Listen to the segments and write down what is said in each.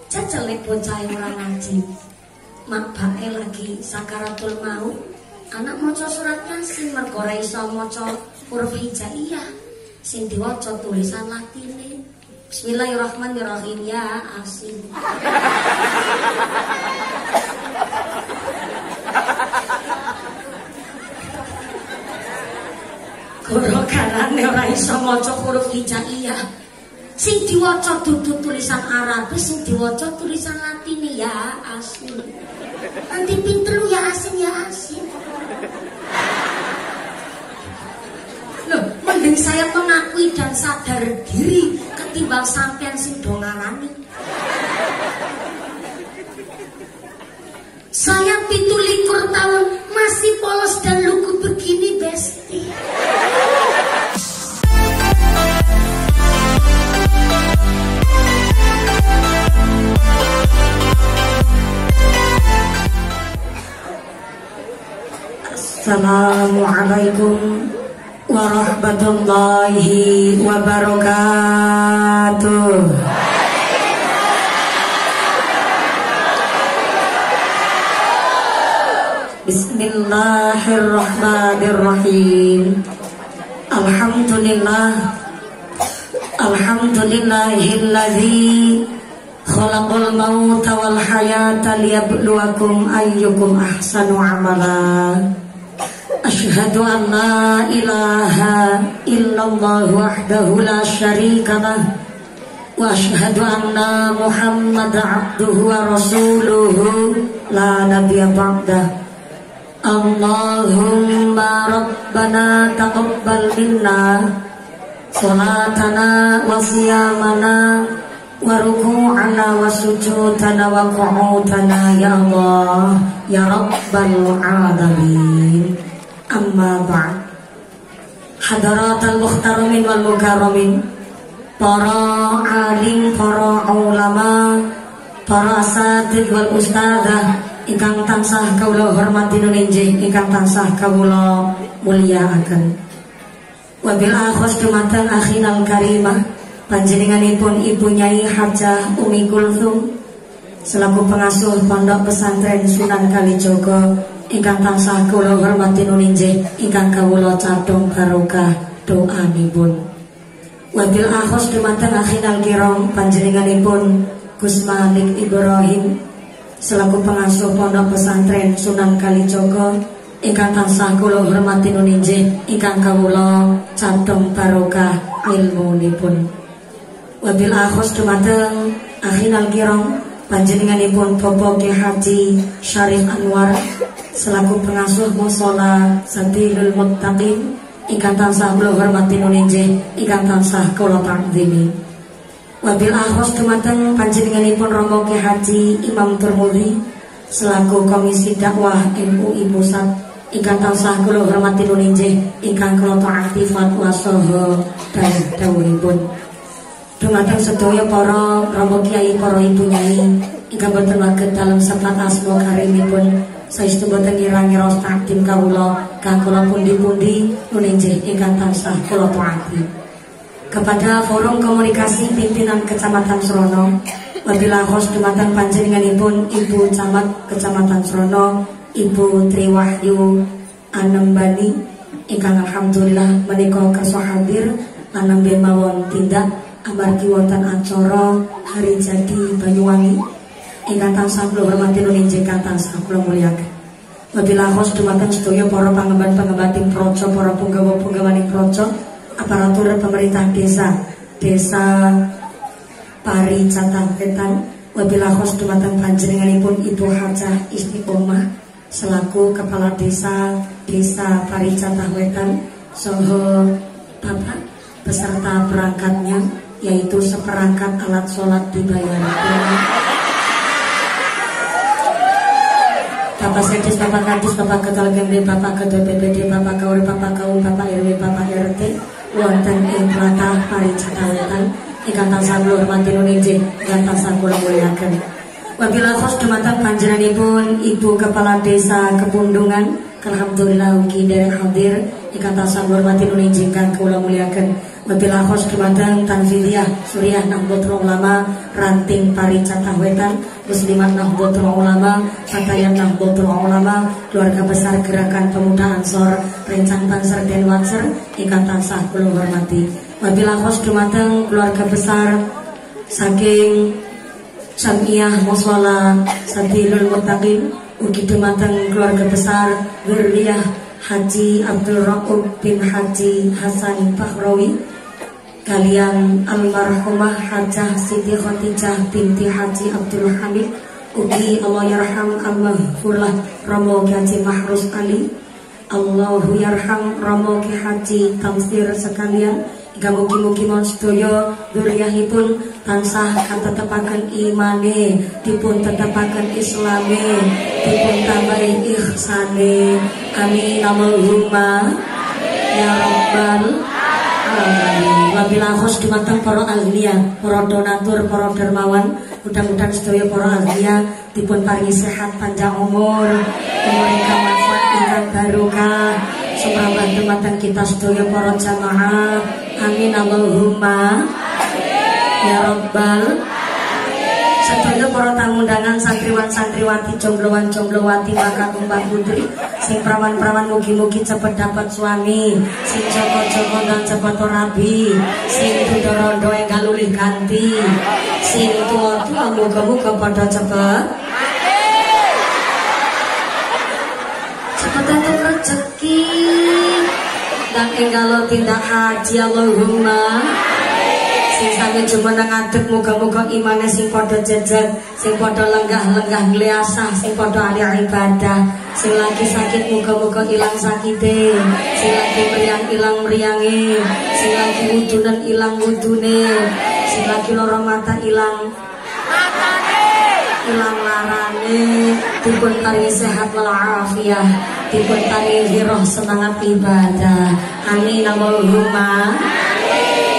Cecelek bocah ora ngaji. Mak bae lagi sakaratul maut. Anak maca surat Yasin mergo ora iso maca huruf hijaiyah sing diwaca tulisan Latine. Bismillahirrahmanirrahim ya Asin. Goro garane ora iso maca huruf hijaiyah. Sing diwaca dudu tulisan Arab, sing diwaca tulisan Latine ya Asin. Nanti pinter lu ya Asin ya Asin. Loh, mending saya mengakui dan sadar diri ketimbang sampean sing do ngarani. Saya 17 tahun masih polos dan lugu begini, Besti. Assalamualaikum warahmatullahi wabarakatuh. Bismillahirrahmanirrahim. Alhamdulillahilladzi khalaqal mauta wal hayata liyabluwakum ayyukum ahsanu amala. Asyhadu an la ilaha illallah wahdahu la syarika lah wa asyhadu anna Muhammadan abduhu wa rasuluhu la nabiyya ba'dah. Allahumma rabbana taqabbal minna salatana wa siyamana wa ruku'ana wa sujudana wa qu'udana ya Allah ya rabbal alamin. Amma ba'd. Hadaratul muhtaramin wal mukarramin, para alim, para ulama, para asatidz wal ustadzah ingkang tansah kawula hormati nulinjih, ingkang tansah kawula mulyakaken. Wabil akhos dumateng akhinal karimah panjenenganipun Ibu Nyai Hajah Umi Kulthum selaku pengasuh Pondok Pesantren Sunan Kalijaga ingkang tansah kawula hormati nulinjih, ingkang kawula cadhong barokah doanipun. Wabil akhos dumateng akhinal kiram panjenenganipun Gus Malik Ibrahim selaku pengasuh Pondok Pesantren Sunan Kalijaga ingkang tansah kawula hormati nulinjih, ingkang kawula cadhong barokah ilmunipun. Wabil akhos dumateng akhinal kiram panjenenganipun Bapak Ki Haji Syarif Anwar selaku pengasuh mushola Sabilul Muttaqin ingkang tansah kula hormati nulinjih, ingkang tansah kula ta'zimi. Wabil akhos dumateng panjenenganipun Romo Ki Haji Imam Turmudi selaku Komisi Dakwah MUI Pusat ingkang tansah kula hormati nulinjih, ingkang kula taati fatwa saha dawuhipun. Dumateng sedaya para Romo Kiai, para Ibu Nyai ingkang boten waget dalem sepat asma karimipun, saestu boten ngira-ngira takdim kawula kang kula pundi-pundi nulinjih ingkang tansah kula taati. Kepada forum komunikasi pimpinan Kecamatan Srono, wabillahi khos dumateng panjenenganipun Ibu Camat Kecamatan Srono, Ibu Triwahyu Anembani ingkang alhamdulillah menika kersa hadir lan nembe mawon tindak amargi wonten acara hari jadi Banyuwangi ingkang tansah kula hormati nulinjih, ingkang tansah kula mulyakaken. Wabillahi khos dumateng sedaya para pangemban-pengembating praja, para punggawa-punggawaning praja, aparatur pemerintah desa Paricata Wetan. Wabillahi khos dumateng panjenenganipun Ibu Hajah Istiqomah selaku kepala desa Paricata Wetan saha Bapak beserta perangkatnya, yaitu seperangkat alat sholat dibayar Bapak Sekdes, Bapak Kadis, Bapak Ketua GMD, Bapak Ketua BPD, Bapak Kaur, Bapak Kaum, Bapak RW, Bapak RT wonten ing tlatah Paricata Wetan ingkang tansah kula hormati nulinjih, ingkang tansah kula mulyakaken. Wabillahi khos dumateng panjenenganipun Ibu Kepala Desa Kepundungan, alhamdulillah ugi derek hadir ingkang tansah ngurmati nuning jingkang kula muliaken. Wabillahi khos dumateng Tanziliyah Suriah Nahdlatul Ulama Ranting Paricatah Wetan, Muslimat Nahdlatul Ulama, Fatayat Nahdlatul Ulama, keluarga besar Gerakan Pemuda Ansor, Rencang Banser Den Wanser ingkang tansah kula hormati. Wabillahi khos dumateng keluarga besar saking Jamiah Mushola Sabilul Muttaqin, ugi dumateng keluarga besar Dzurriyyah Haji Abdul Rauf bin Haji Hasan Bahrawi kalian almarhumah Hajah Siti Khadijah binti Haji Abdul Hamid, ugi Allah yarham al-mahfurlah Romo Haji Mahrus Ali, Allahu yarham Romo Haji Tamsir sekalian. Hingga mugi-mugi mon sedaya dzurriyyahipun tansah katetepaken imane, dipun tetepaken islame, dipun tambahi ihsane. Amin Allahumma ya rabbal alamin. Wabillahi khos dumateng para ahliya, para donatur, para dermawan, mudah-mudahan sedaya para ahliya dipun paringi sehat panjang umur ingkang manfaat ingkang barokah. Sumrambah dumateng kita sedaya para jamaah. Amin Allahumma ya rabbal. Sedaya para tamu undangan, santriwan santriwati, jombloan jomblowati, bakal mbak putri, sing prawan-prawan mugi-mugi cepet dapat suami, sing joko-joko dan cepet rabi, sing tudo-rondo enggal lulih ganti, sing tua-tua muga-muga pada cepet entuk rezeki dan enggalo tindak haji. Allahumma. Sing sami jumeneng ngadeg muga-muga imane sing padha jejeg, sing padha lenggah-lenggah ngliasah, sing padha ahli ibadah, sing lagi sakit muga-muga ilang sakite, sing lagi meriang ilang meriange, sing lagi wudunen ilang wudune, sing lagi lara mata ilang larane, dipun paringi sehat walafiat, dipun paringi roh semangat ibadah. Amin Allahumma.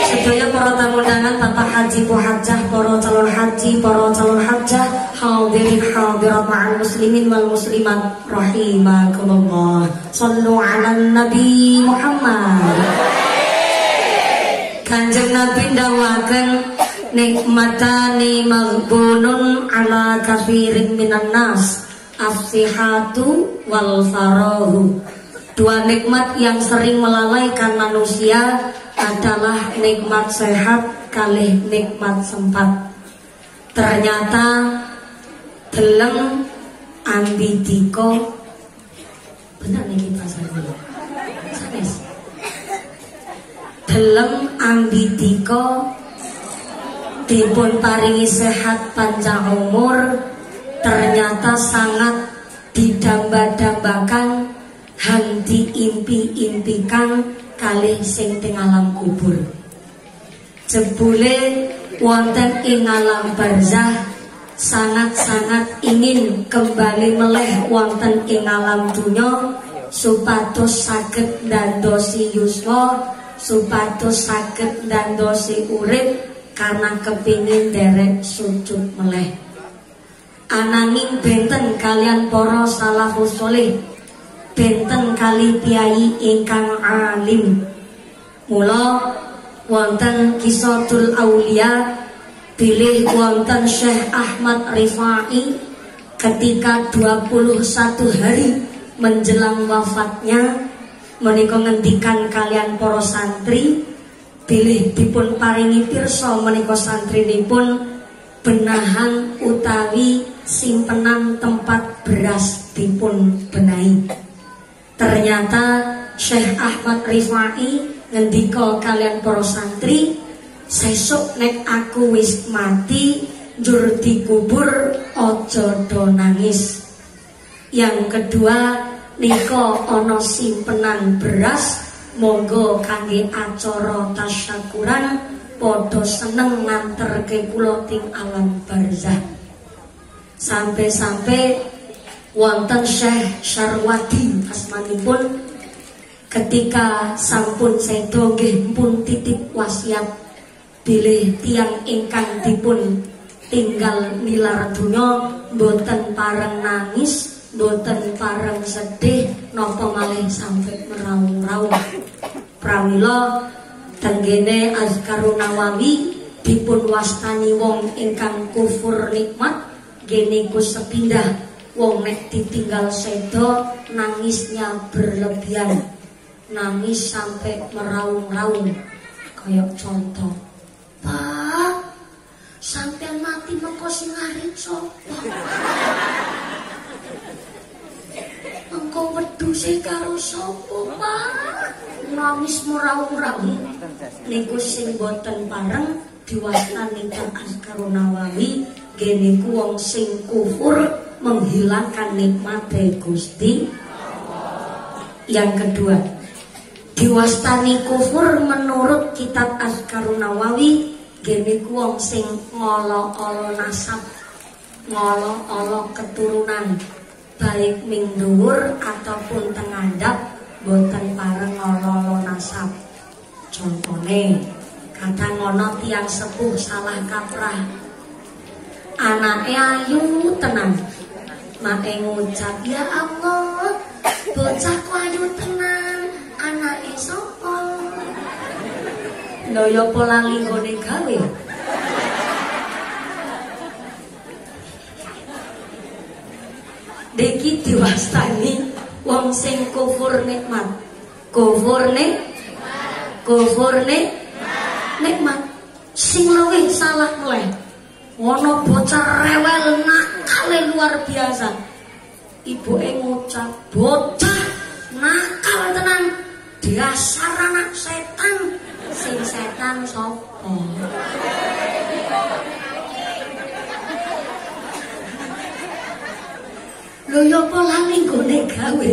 Sedaya para tamu undangan, Bapak Haji Bu Hajah, para calon haji, para calon hajah, hadirin hadirat ma'al muslimin wal muslimat rahimakumullah. Shallu 'alan nabi Muhammad. Kanjeng Nabi ndawaken nikmatani maghbunun ala kafirin minan nas, afsihatu wal farahu. Dua nikmat yang sering melalaikan manusia adalah nikmat sehat kalih nikmat sempat. Ternyata deleng ambidiko, benar nih kita sanes. Deleng ambidiko dipun paringi sehat panjang umur, ternyata sangat didamba-dambakan, hanti impi-impikan kalih sing teng alam kubur. Jebule wonten ing alam barzah sangat-sangat ingin kembali meleh wonten ing alam dunya supados saged ndandosi yuswa, supados saged ndandosi urip karena kepingin derek sujud meleh. Ananging benten kalian para salafus sholih, benten kali piyai ingkang alim. Mula wonten Qisatul Aulia bilih wonten Syekh Ahmad Rifai ketika 21 hari menjelang wafatnya menika ngendikan kalian para santri, bilih dipun paringi pirsa menika santrinipun benahan utawi simpenan tempat beras dipun benahi. Ternyata Syekh Ahmad Rifai ngendika kalian para santri, sesuk nek aku wis mati njur dikubur aja do nangis. Yang kedua nika ana simpenan beras, monggo kangge acara tasyakuran padha seneng nganterke kula ting alam barzah. Sampai-sampai wonten Syekh Syarwadi asmanipun ketika sampun sedo nggih pun titip wasiat bilih tiang ingkang dipun tinggal nilar dunya boten pareng nangis boten pareng sedih napa malih sampai meraung-raung. Pramila tenggene Azkarun Nawawi dipun wastani wong ingkang kufur nikmat geniku sepindah. Wong nek ditinggal sedo nangisnya berlebihan, nangis sampai meraung-raung. Kayak contoh, Pak, sampean mati mengko sing ngarit sapa? Engko wedhuse karo sapa, Pak? Nangis meraung-raung. Niku sing boten pareng diwastani kang Azkarun Nawawi geniku wong sing kufur menghilangkan nikmat Gusti. Yang kedua, diwastani kufur menurut kitab Azkarun Nawawi geniku wong sing ngolo-olo nasab, ngolo-olo keturunan, baik ming dhuwur ataupun tengandap boten pareng ngolo-olo nasab. Contone kadang ngono tiang sepuh salah kaprah, anake ayu tenan, make ngucap ya Allah, bocahku ayu tenan, anake sapa? Lho ya pola linggone gawe. Deki diwastani wong sing kufur nikmat. Kufur nikmat. Sing luwih salah mulai. Ono bocah rewel nakal luar biasa. Ibuke ngucap, bocah nakal tenan, dasar anak setan. Sing setan sapa? Lho yo pola linggone gawe.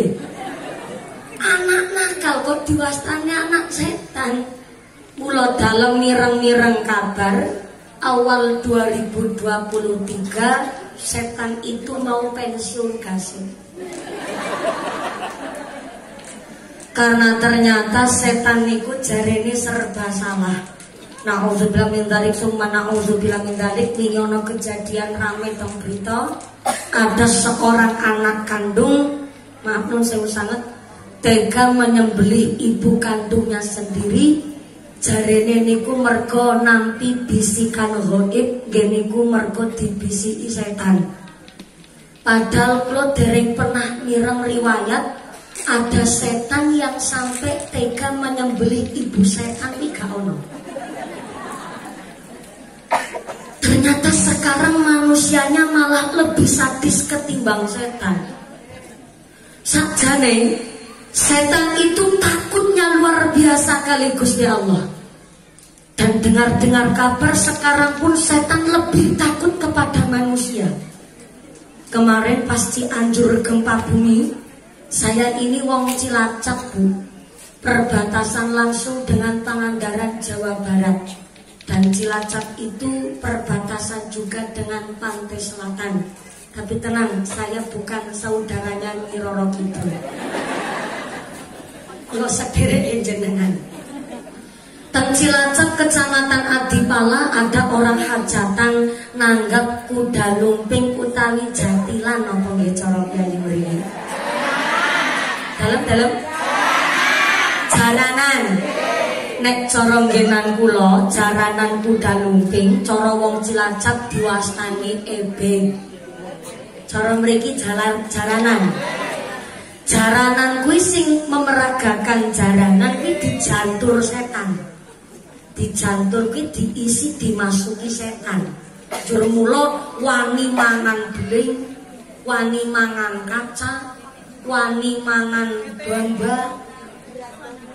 Anak nakal kok diwastani anak setan. Mula dalem mireng-mireng kabar awal 2023 setan itu mau pensiun gasing. Karena ternyata setan niku jarene serba salah. Nauzubillah min dzalik summa nauzubillah min dzalik. Wingi ana kejadian rame teng berita, ada seorang anak kandung, maaf nun sewu sanget, tega menyembelih ibu kandungnya sendiri. Jarene niku mergo nampi bisikan ghaib, geniku mergo dibisiki setan. Padahal kula dereng pernah mireng riwayat ada setan yang sampai tega menyembelih ibu setan iki gak ono. Ternyata sekarang manusianya malah lebih sadis ketimbang setan. Sakjane setan itu takutnya luar biasa kali Gusti Allah. Dan dengar-dengar kabar sekarang pun setan lebih takut kepada manusia. Kemarin pas Cianjur gempa bumi, saya ini wong Cilacap Bu, perbatasan langsung dengan Pangandaran Jawa Barat. Dan Cilacap itu perbatasan juga dengan pantai selatan. Tapi tenang, saya bukan saudaranya Nyi Roro Kidul. Kalau sederek jenengan. Teng Cilacap Kecamatan Adipala ada orang hajatan nanggap kuda lumping utawi jatilan napa nggih cara kiai mriki. Dalem jaranan. Nek cara nggenan kula jaranan kuda lumping cara wong Cilacap diwastani ebeng. Cara mriki jaranan. Jaranan kuwi sing memeragakan jaranan kuwi dijantur setan. Dijantur kuwi diisi dimasuki setan. Jur mula wani mangan beling, wani mangan kaca, wani mangan bamba.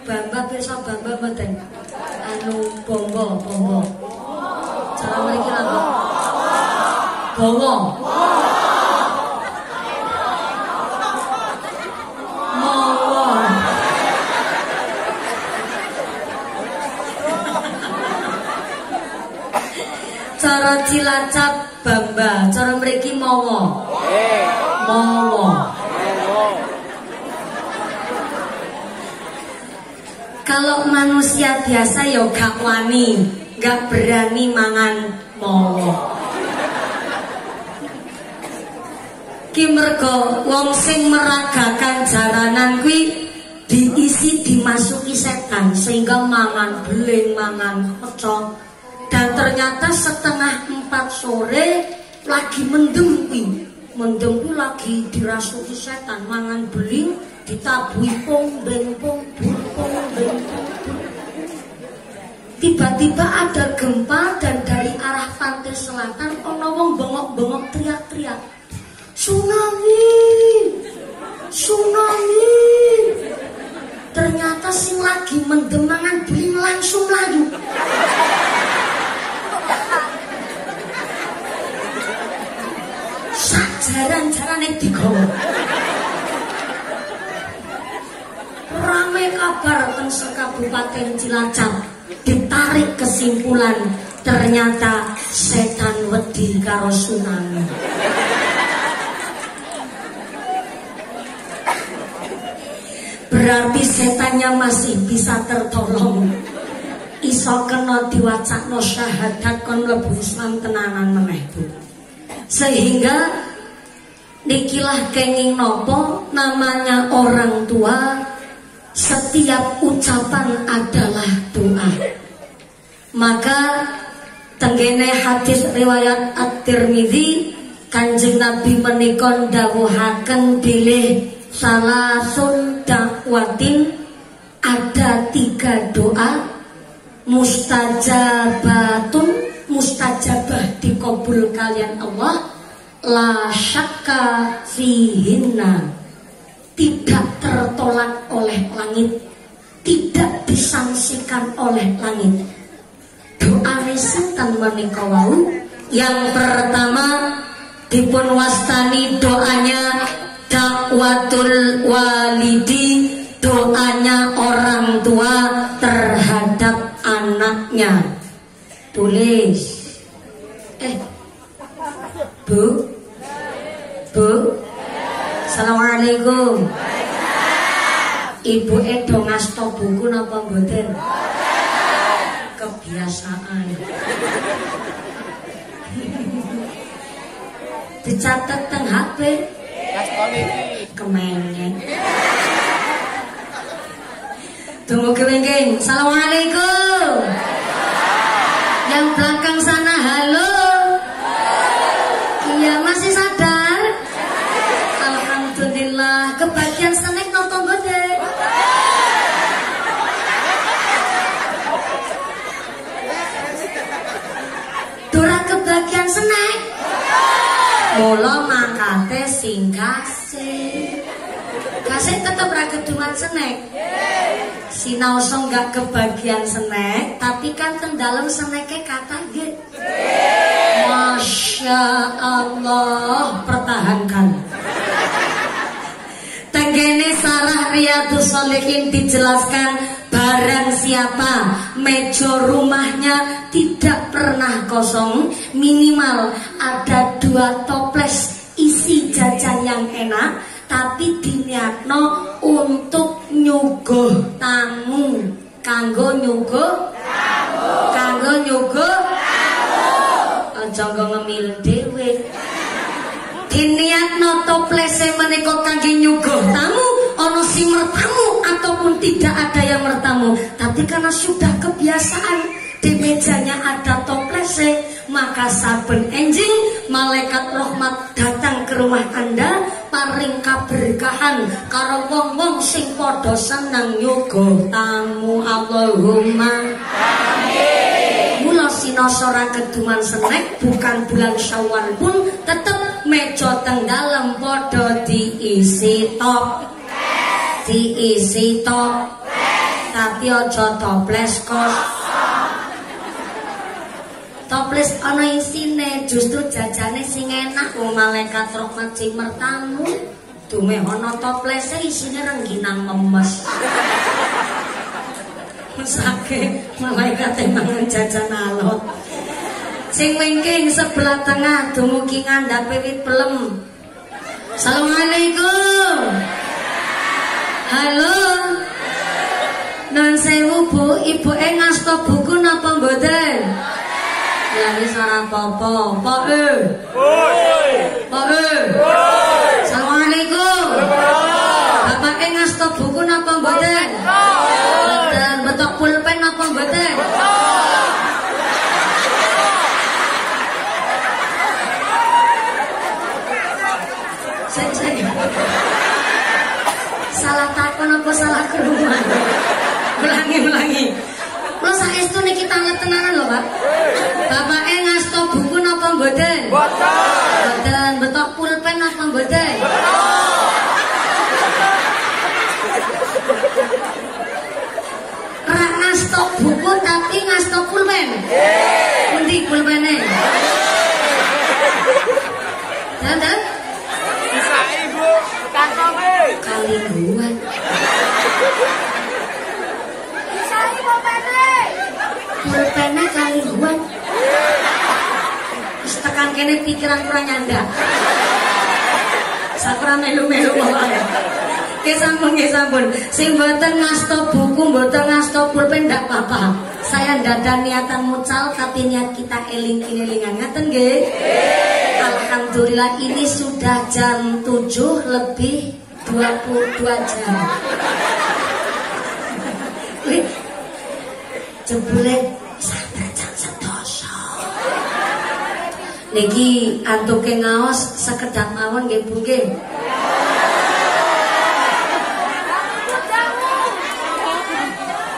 Bamba pirsa bamba mboten. Anu bombo. Cara mriki lho. Bawa. Cara Cilacap bamba, cara mriki mawa. Mawa. Kalau manusia biasa ya gak wani, gak berani mangan mawa. Ki mergo wong sing meragakan jaranan kuwi diisi dimasuki setan sehingga mangan beling, mangan pecel. Dan ternyata setengah 4 sore lagi mendem kuwi. Mendem kuwi lagi dirasuki setan, mangan beling, ditabui pong-beng-pong, pong-beng-pong. Tiba-tiba ada gempa dan dari arah pantai selatan ana wong bengok-bengok teriak-teriak. Tsunami! Tsunami! Ternyata sing lagi mendem mangan beling langsung layu. Jaran-jarane digawa. Rame kabar teng Kabupaten Cilacap, ditarik kesimpulan ternyata setan wedi karo tsunami. Berarti setannya masih bisa tertolong. Iso kena diwacakno syahadat kon mlebu Islam tenanan meneh, Bu. Sehingga nikilah kenging nopo namanya orang tua, setiap ucapan adalah doa. Maka tenggene hadis riwayat At-Tirmidzi, Kanjeng Nabi menika ndawuhaken bilih salasun dakwatin, ada 3 doa mustajabah dikabul kalian Allah, la syakka fihinna, tidak tertolak oleh langit, tidak disangsikan oleh langit. Doa setan menika wau. Yang pertama dipun wastani doanya dakwatul walidi, doanya orang tua terhadap anaknya. Tulis. Bu, Assalamualaikum. Ibu Edo ngasto buku napa mboten? Kebiasaan. Dicatat teng HP. Kemengen. Tunggu kewengking. Assalamualaikum. Yang belakang sana halo. Iya masih sadar? Alhamdulillah. Kebagian snack nonton gede. Dora kebagian snack. Mula makate sing kasih. Kasih tetep ra keduman snack. Sinaoso enggak kebagian snack, tapi kan teng dalem snacknya kata nggih. Masya Allah, pertahankan. Tenggene Sarah Riyadhus Shalihin dijelaskan barang siapa meja rumahnya tidak pernah kosong, minimal ada 2 toples isi jajan yang enak, tapi diniatno untuk nyuguh tamu. Kanggo nyuguh tamu. Kanggo nyuguh tamu. Aja ngemil dhewe. Diniatno toplese menika kangge nyuguh tamu, ana sing mertamu ataupun tidak ada yang mertamu. Tapi karena sudah kebiasaan di mejanya ada toplese, maka saben enjing malaikat rahmat datang ke rumah Anda paring kaberkahan karo wong-wong sing padha seneng nyuguh tamu. Allahumma amin. Mula sinoso ra keduman snack, bukan bulan Syawal pun tetep meja teng dalem padha diisi top. Diisi top. Tapi aja toples kosong. Toples ana isine, justru jajane sing enak wong malaikat rahmat sing mertamu. Dume ana toplese isine rengginang memes. Mesake malaikat mangan jajan alot. Sing wingking sebelah tengah dumugi ngandhape wit pelem. Assalamualaikum. Halo. Nun sewu Bu, ibuke ngasta buku napa mboten? Ya wis ora apa-apa. Pak. Saya salah takon apa salah kerumunan? Ulangi. Kalau saestu niki tangan tenanan lho, Pak. Bapake ngasto buku napa mboten? Mboten. Betok pulpen napa mboten? Ra ngasto buku tapi ngasto pulpen. Pundi pulpene? Dadan? Bisa Ibu, kantongnya. Kalingguan. Bisa Ibu pulpennya kalingguan. Terus tekan kene pikiran kurang nyanda. Sakura melu-melu wae. Nggih sampun. Sing mboten ngasto buku, mboten ngasto pulpen ndak apa-apa. Saya ndak ada niatan mucal tapi niat kita eling-elingan. Ngaten nggih? Alhamdulillah ini sudah jam 7 lebih 22 jam. Jebule sampai jam 11. Niki antuke ngaos sekedap mawon nggih Bu nggih.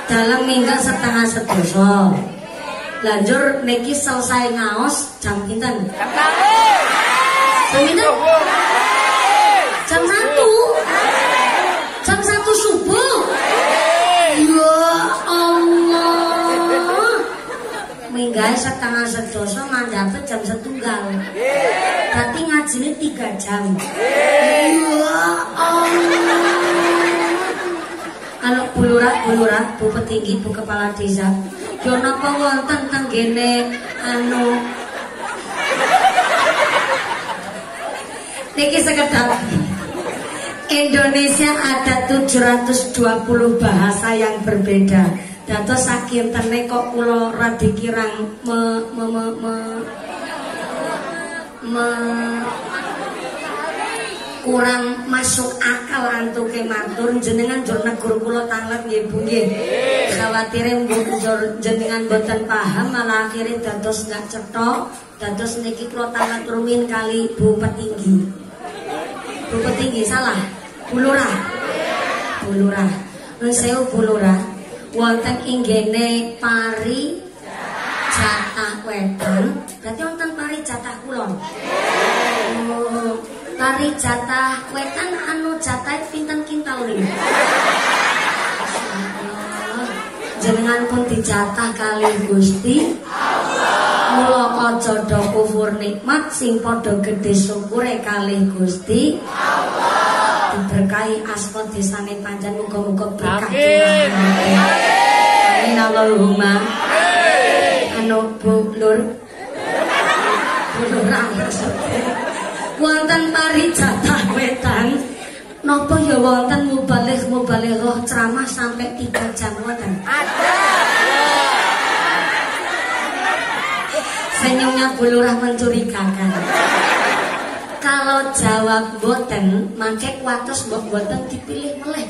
Dalam minggu setengah 11. Lanjur niki selesai ngaos jam pinten? Jam pinten? Jam 1. Jam 1 subuh. Ya Allah. Minggae setengah 11 mandhape jam 1. Berarti ngajine 3 jam. Ya Allah. Kalau bulurat, Bu Petinggi, Bu Kepala Desa, yo napa wonten tenggene niki sekedap Indonesia ada 720 bahasa yang berbeda. Dados sakintene kok kula radi kirang kurang masuk akal antuke matur jenengan jur negur kula tanglep nggih Bu nggih. Khawatire jenengan boten paham malah akhire dados gak cetok. Dados niki kula tanglep rumin kali Bu Petinggi. Bu Petinggi salah. Bulurah. Nun sewu bulurah. Wonten inggene pari jatah wetan. Berarti wonten pari jatah kulon. Pari jatah wetan anu jatah pinten kintal nih. Jenengan pun dijatah kali Gusti mula aja do kufur nikmat sing padha gedhe syukure kali Gusti Allah. Diberkahi asma desane panjenengan muga-muga berkah. Amin Allahumma. Anu Bu Lur. Wonten pari jatah wetan napa ya wonten mubalighah ceramah sampai 3 jam wonten. Senyumnya Bu Lurah mencurigakan. Kalau jawab boten, mangke kuatos boten dipilih meleh.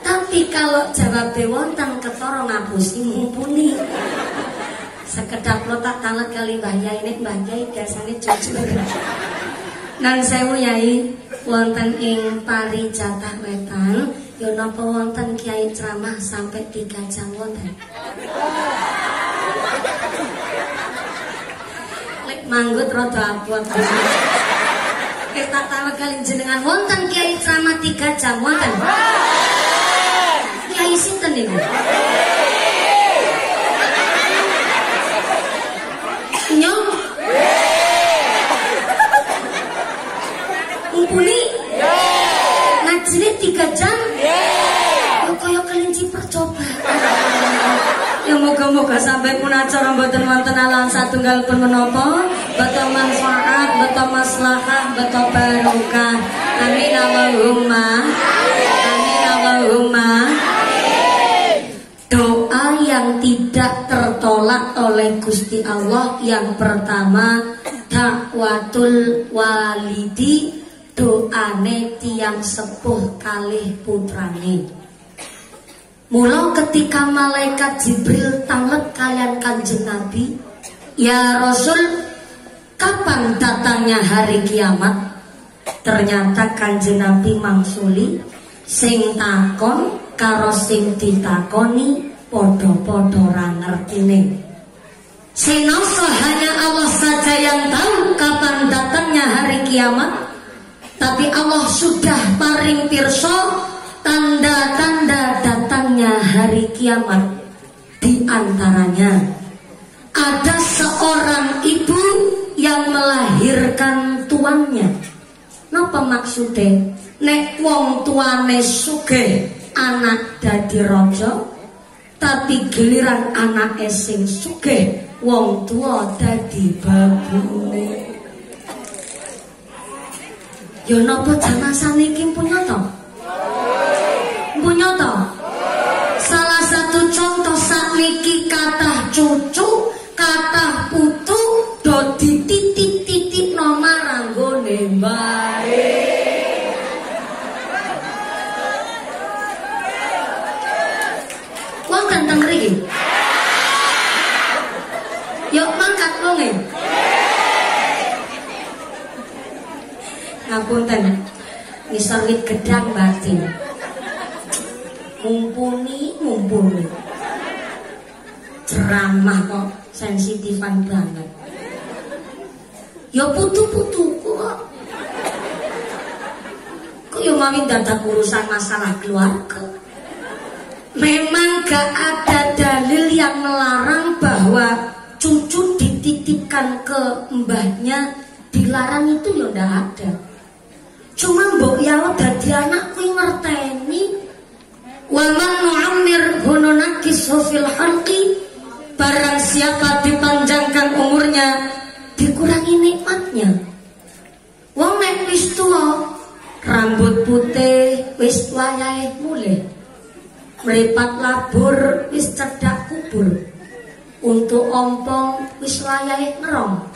Tapi kalau jawab wonten ketara ngapusi mumpuni. Sekedap lo tak tanget kali Mbah Yai ini Mbah Yai biasanya jujur. Nan sewu Yai wonten ing pari jatah wetan, yo napa wonten kiai ceramah sampai 3 jam wonten. Lek manggut rada abot. Kita tahu kali jenengan wonten kiai ceramah 3 jam wonten. Kiai sinten niku? Nyong Mumpuni ngajine 3 jam yo kaya kelinci percoba. Ya moga-moga sampai pun acara mboten wonten alang satunggal pun menapa beto manfaat, beto maslahah, beto barokah. Amin Allahumma. Amin Allahumma. Doa yang tidak tertolak oleh Gusti Allah yang pertama dakwatul walidi, doane tiang sepuh kalih putrane. Mula ketika malaikat Jibril tanglep kalian Kanjeng Nabi, ya Rasul, kapan datangnya hari kiamat? Ternyata Kanjeng Nabi mangsuli sing takon karo sing ditakoni podo-podo ra ngertine. Sinoso hanya Allah saja yang tahu kapan datangnya hari kiamat, tapi Allah sudah paring pirsa tanda-tanda datangnya hari kiamat. Di antaranya ada seorang ibu yang melahirkan tuannya. Napa maksudnya? Nek wong tuane sugih anak dadi raja, tapi giliran anak sing sugih wong tua dadi babune. Ya napa jaman saniki punya to? Punya to? Salah satu contoh sakniki kathah cucu, kathah putu do dititik-titik no maranggone mbae. Wonten teng mriki. Yuk mangkat wonge. Ngapunten. Ngisor wit gedang batin. Mumpuni ceramah kok sensitifan banget. Ya putu-putuku kok ya mami dadak urusan masalah keluarga. Memang gak ada dalil yang melarang bahwa cucu dititipkan ke mbahnya, dilarang itu ya ndak ada. Cuma mbok ya dadi anak kuwi ngerteni. Wa man nu'ammir hununakishu fil khalqi, barang siapa dipanjangkan umurnya dikurangi nikmatnya. Wong nek wis tuwa rambut putih wis wayahe mulih, mripat labur wis cedhak kubur, untuk ompong wis wayahe ngerong,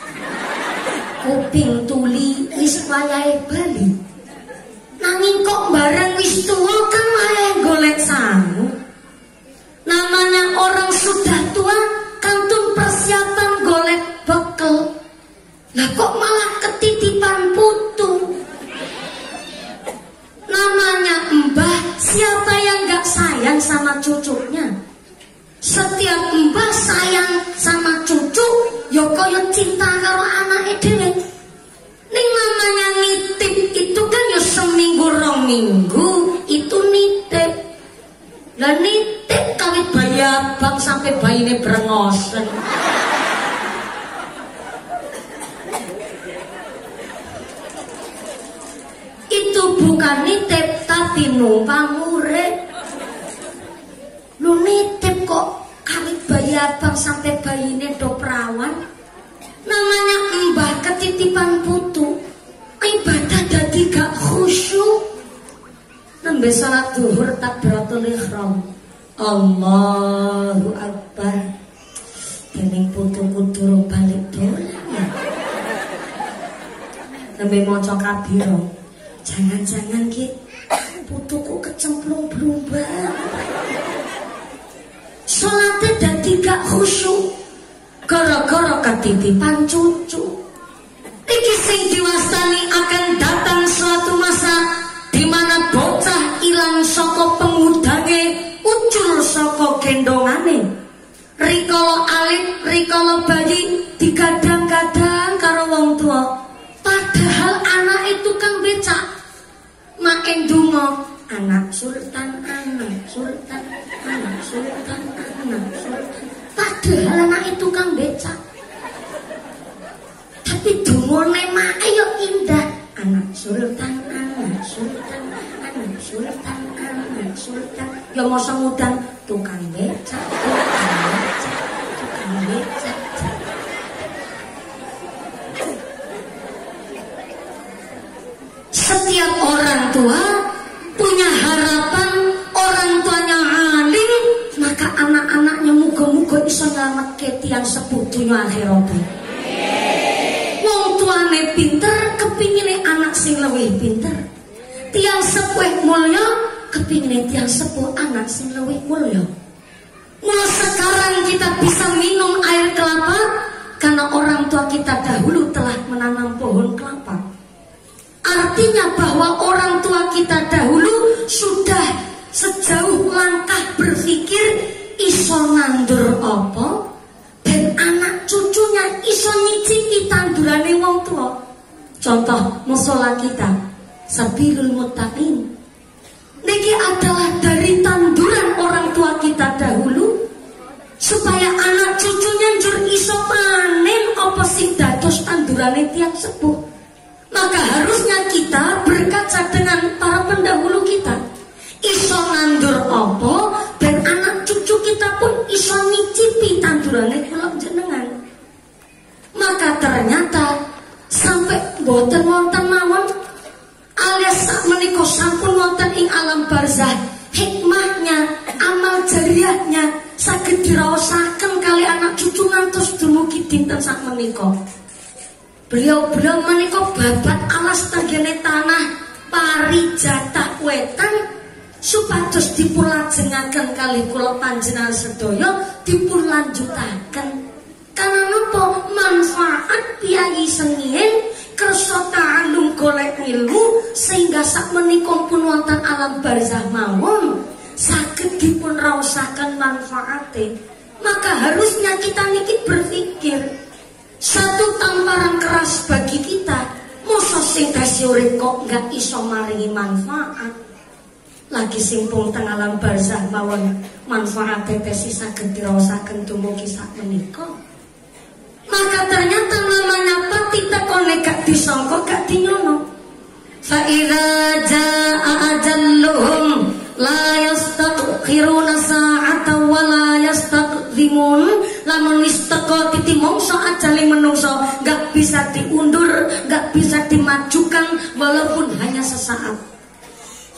kuping tuli wis wayahe bali. Nanging kok bareng wis tua kan wayahe golek sangu. Namanya orang sudah tua kantun persiapan golek bekel. Lah kok malah ketitipan putu. Namanya mbah, siapa yang gak sayang sama cucunya? Setiap mbah sayang sama cucu, ya kaya cinta karo anake dhewe. Ning namanya nitip itu kan ya seminggu rong minggu itu nitip. Lah nitip kawit bayi abang sampai bayine brengosen. Itu bukan nitip tapi numpang urip. Lu nitip kok kawit bayi abang sampai bayine do perawan. Namanya mbah ketitipan putu, ibadah dadi gak khusyuk. Nembe salat zuhur takbiratul ihram, Allahu Akbar, dening putuku durung balik dolan ya. Nembe maca kabira, jangan-jangan ki putuku kecemplung blumbang. Salate dadi gak khusyuk gara-gara ketitipan cucu. Iki sing diwastani akan datang suatu masa di mana bocah ilang saka pengudange, ucul saka gendongane. Rikala alit, rikala bayi digadang-gadang karo wong tua. Padahal anak itu kan becak. Makin donga, anak sultan, anak sultan, anak sultan, anak sultan. Padahal anak itu kan becak. Tapi dungone mak yo indah. Anak sultan, anak sultan, anak sultan, anak sultan. Ya masa mudan tukang becak, tukang becak, tukang becak. Setiap orang tua punya harapan orang tuanya alim, maka anak-anaknya muga-muga iso nyelametke tiyang sepuh dunya akhirat. Wong tuane pinter, kepingine anak sing luwih pinter. Tiyang sepuh mulya, kepingine tiyang sepuh anak sing luwih mulya. Mulai sekarang kita bisa minum air kelapa karena orang tua kita dahulu telah menanam pohon kelapa. Artinya bahwa orang tua kita dahulu sudah sejauh langkah berpikir iso nandur apa dan anak cucunya iso nyicipi tandurane wong tua. Contoh musola kita, Sabilul Muttaqin. Niki adalah dari tanduran orang tua kita dahulu supaya anak cucunya njur iso panen apa sing dados tandurane tiyang sepuh. Maka harusnya kita berkaca dengan para pendahulu kita, iso nandur apa dan anak cucu kita pun iso nyicipi tandurane kula jenengan. Maka ternyata sampai boten wonten mawon alias sak menika sampun wonten ing alam barzah hikmahnya, amal jariyahnya saged diraosaken kali anak cucu ngantos dumugi dinten sak menika. Beliau-beliau menika babat alas tenggene tanah Parijatah Wetan supados dipun lajengaken kali kula panjenengan sedaya dipun lanjutaken. Karena napa manfaat piyai sengien kersa ta'allum golek ilmu sehingga sak menika pun wonten alam barzah mawon saged dipun raosaken manfaate. Maka harusnya kita niki berpikir satu tamparan keras bagi kita, mosok sing kasih urip kok nggak iso maringi manfaat. Lagi simpung teng alam barzah mawon manfaat tetesi saged diraosaken dumugi sak menika. Maka ternyata namanya pati tekone gak disangka gak dinyono. Fa idza jaa ajalluhum la yastakhiruna sa'atan wa la yastaqdimun. Lamun wis teko titi mongso ajale menungso gak bisa diundur, gak bisa dimajukan walaupun hanya sesaat.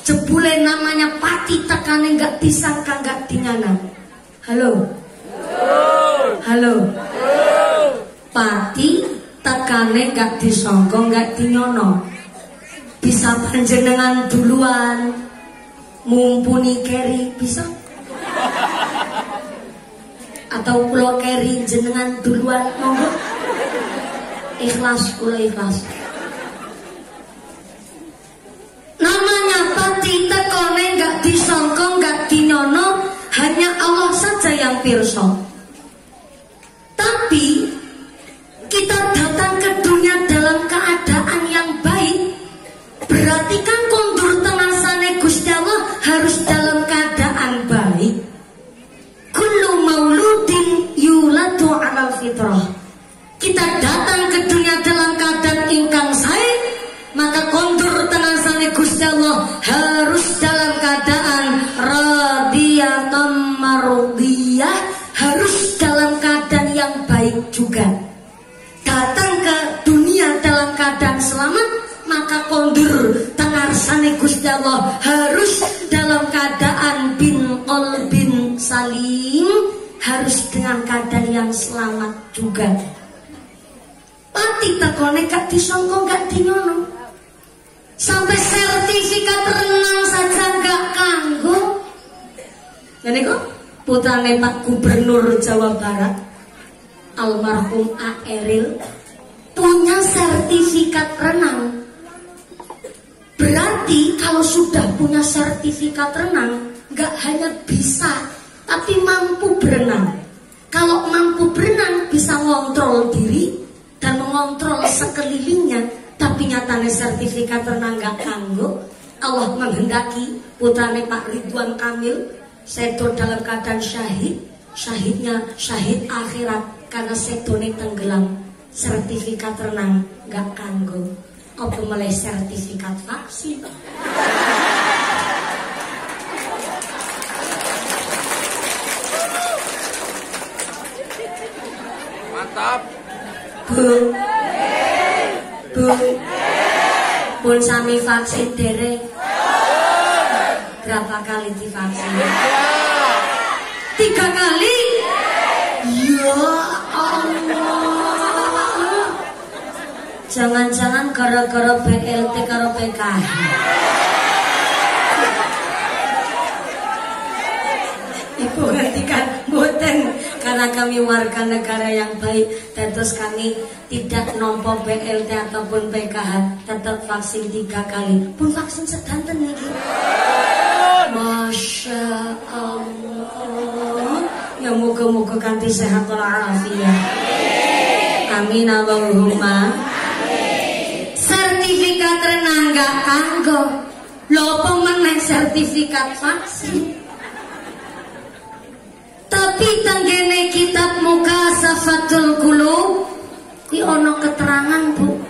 Jebule namanya pati tekane gak disangka gak dinyana. Halo. Halo. Pati tekane gak disangka gak dinyono. Bisa panjenengan duluan mumpuni keri bisa? Atau kula keri jenengan duluan monggo? Ikhlas, kula ikhlas. Namanya pati tekone gak disangka gak dinyono, hanya Allah saja yang pirsa. Tapi kita datang ke dunia dalam keadaan yang baik, berarti kan kondur tenasane Gusti Allah harus dalam keadaan baik. Kullu mauludin yuladu 'alal fitrah. Kita datang ke dunia dalam keadaan ingkang sae, maka kondur tenasane Gusti Allah harus dalam keadaan radiyatan mardiyah, harus dalam keadaan yang baik juga. Datang ke dunia dalam keadaan selamat, maka kondur tengarsane Gusti Allah harus dalam keadaan bin qalbin salim, harus dengan keadaan yang selamat juga. Pati tekone gak disangka gak dinyono. Sampai sertifikat renang saja gak kanggo. Jadi kok putrane Pak Gubernur Jawa Barat almarhum A. Eril punya sertifikat renang. Berarti kalau sudah punya sertifikat renang, gak hanya bisa, tapi mampu berenang. Kalau mampu berenang, bisa ngontrol diri dan mengontrol sekelilingnya. Tapi nyatanya sertifikat renang gak kanggo. Allah menghendaki putrane Pak Ridwan Kamil sedo dalam keadaan syahid. Syahidnya syahid akhirat karena sedone tenggelam. Sertifikat renang gak kanggo. Apa mulai sertifikat vaksin? Mantap. Bu, pun sami vaksin dereng. Berapa kali divaksin? 3 kali. Ya Allah. Jangan-jangan gara-gara BLT karo PKH. Ibu ngertikan boten karena kami warga negara yang baik, terus kami tidak nompo BLT ataupun PKH, tetap vaksin 3 kali. Pun vaksin sedanten nih. Masya Allah. Ya moga-moga kanthi sehat walafiat. Amin Allahumma. Sertifikat renang gak kanggo. Lopo meneh sertifikat vaksin. Tapi tanggene kitab Mukasafatul Qulub ki ono keterangan Bu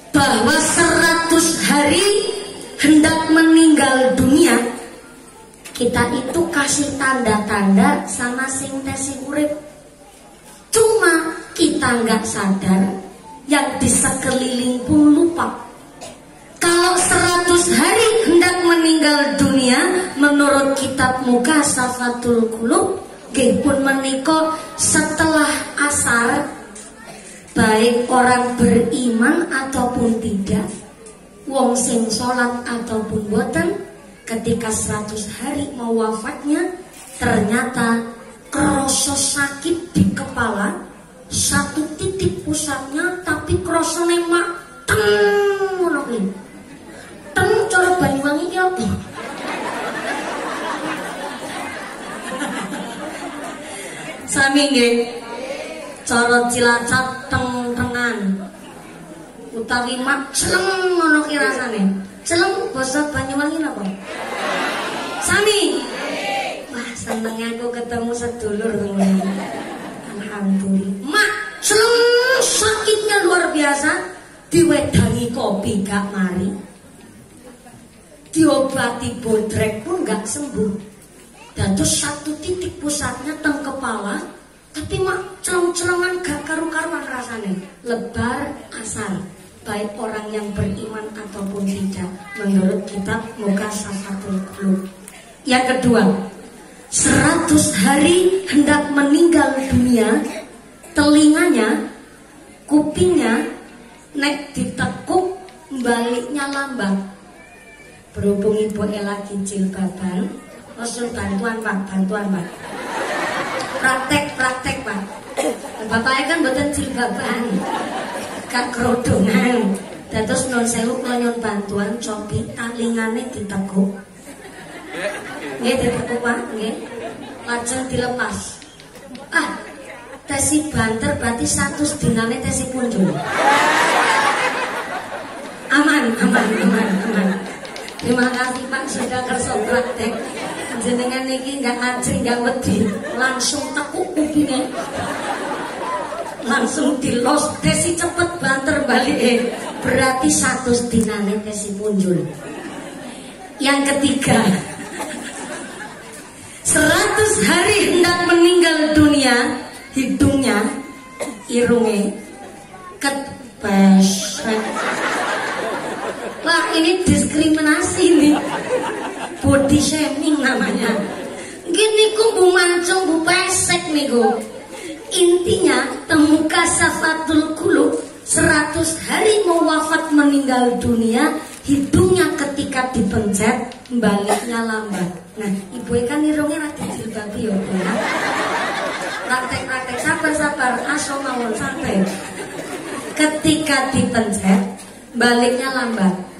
bahwa 100 hari hendak meninggal dunia. Kita itu kasih tanda-tanda sama sing tesi urip. Cuma kita nggak sadar, yang di sekeliling pun lupa. Kalau 100 hari hendak meninggal dunia, menurut kitab Mukasafatul Qulub, nggih pun menika setelah asar, baik orang beriman ataupun tidak, wong sing sholat ataupun boten, ketika 100 hari mau wafatnya, ternyata kroso sakit di kepala, satu titik pusatnya, tapi kroso nemak ngono kuwi. Teng cara Banyuwangi ki apa? Sami nggih. Cara Cilacap teng-tengan. Utawi mak celeng ngono ki rasane. Celeng basa Banyuwangi napa? Sami. Wah, seneng aku ketemu sedulur ngono. Alhamdulillah. Mak celeng sakitnya luar biasa, diwedangi kopi gak mari. Diobati bodrek pun gak sembuh. Dan terus satu titik pusatnya teng kepala, tapi mak celeng-celengan gak karu-karuan rasanya. Lebar asar, baik orang yang beriman ataupun tidak, menurut kitab Mukasafatul Qulub. Yang kedua, 100 hari hendak meninggal dunia, telinganya, kupingnya nek ditekuk baliknya lambat. Berhubung ibu lagi jilbaban, Rasul bantuan Pak. Praktek Pak. Bapaknya kan mboten jilbaban, gak kerodongan. Terus non sewu nyon bantuan cobi talingane ditekuk. Nggih ditekuk Pak, nggih. Lajeng dilepas. Tesi banter berarti 100 dinane tesi punjul. Aman. Terima kasih Pak sudah kerso praktek. Jenengan niki nggak ngajeng nggak wedi, langsung tekuk kupingnya, langsung dilos tesi cepet banter balik. Berarti 100 dinane tesi punjul. Yang ketiga, 100 hari hendak meninggal dunia, hidungnya, irungnya ketpesek. Wah, ini diskriminasi nih, body shaming namanya. Gini ku bu mancung bu pesek nih ku. Intinya temu Mukasafatul Qulub, 100 hari mau wafat meninggal dunia, hidungnya ketika dipencet baliknya lambat. Nah, ibu kan irungnya rada jilbabi ya. Praktek sabar aso mawon sampai. Ketika dipencet baliknya lambat.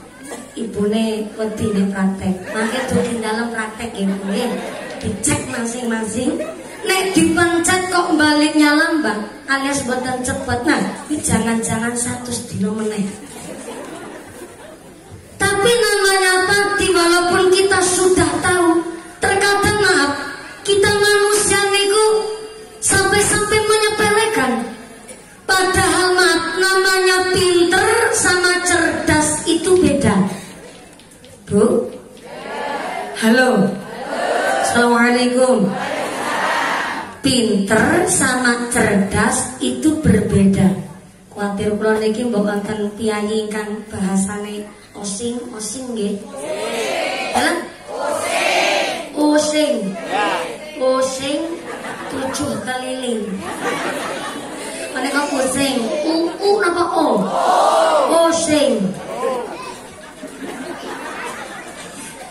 Ibune wedine praktek. Mangke dugi dalam praktek ya Bu. Dicek masing-masing. Nek dipencet kok baliknya lambat, alias boten cepet. Nah, ini jangan-jangan 100 dino meneh. Tapi namanya tadi walaupun kita sudah tahu, terkadang maaf, kita manusia niku sampai menyepelekan. Padahal maaf, namanya pinter sama cerdas itu beda. Bu? Halo? Assalamualaikum. Pinter sama cerdas itu berbeda. Kuatir kula niki mbok wonten piyayi ingkang bahasane osing nggih. Hah? Osing. Osing 7 keliling. Menika pusing. Napa o? Osing.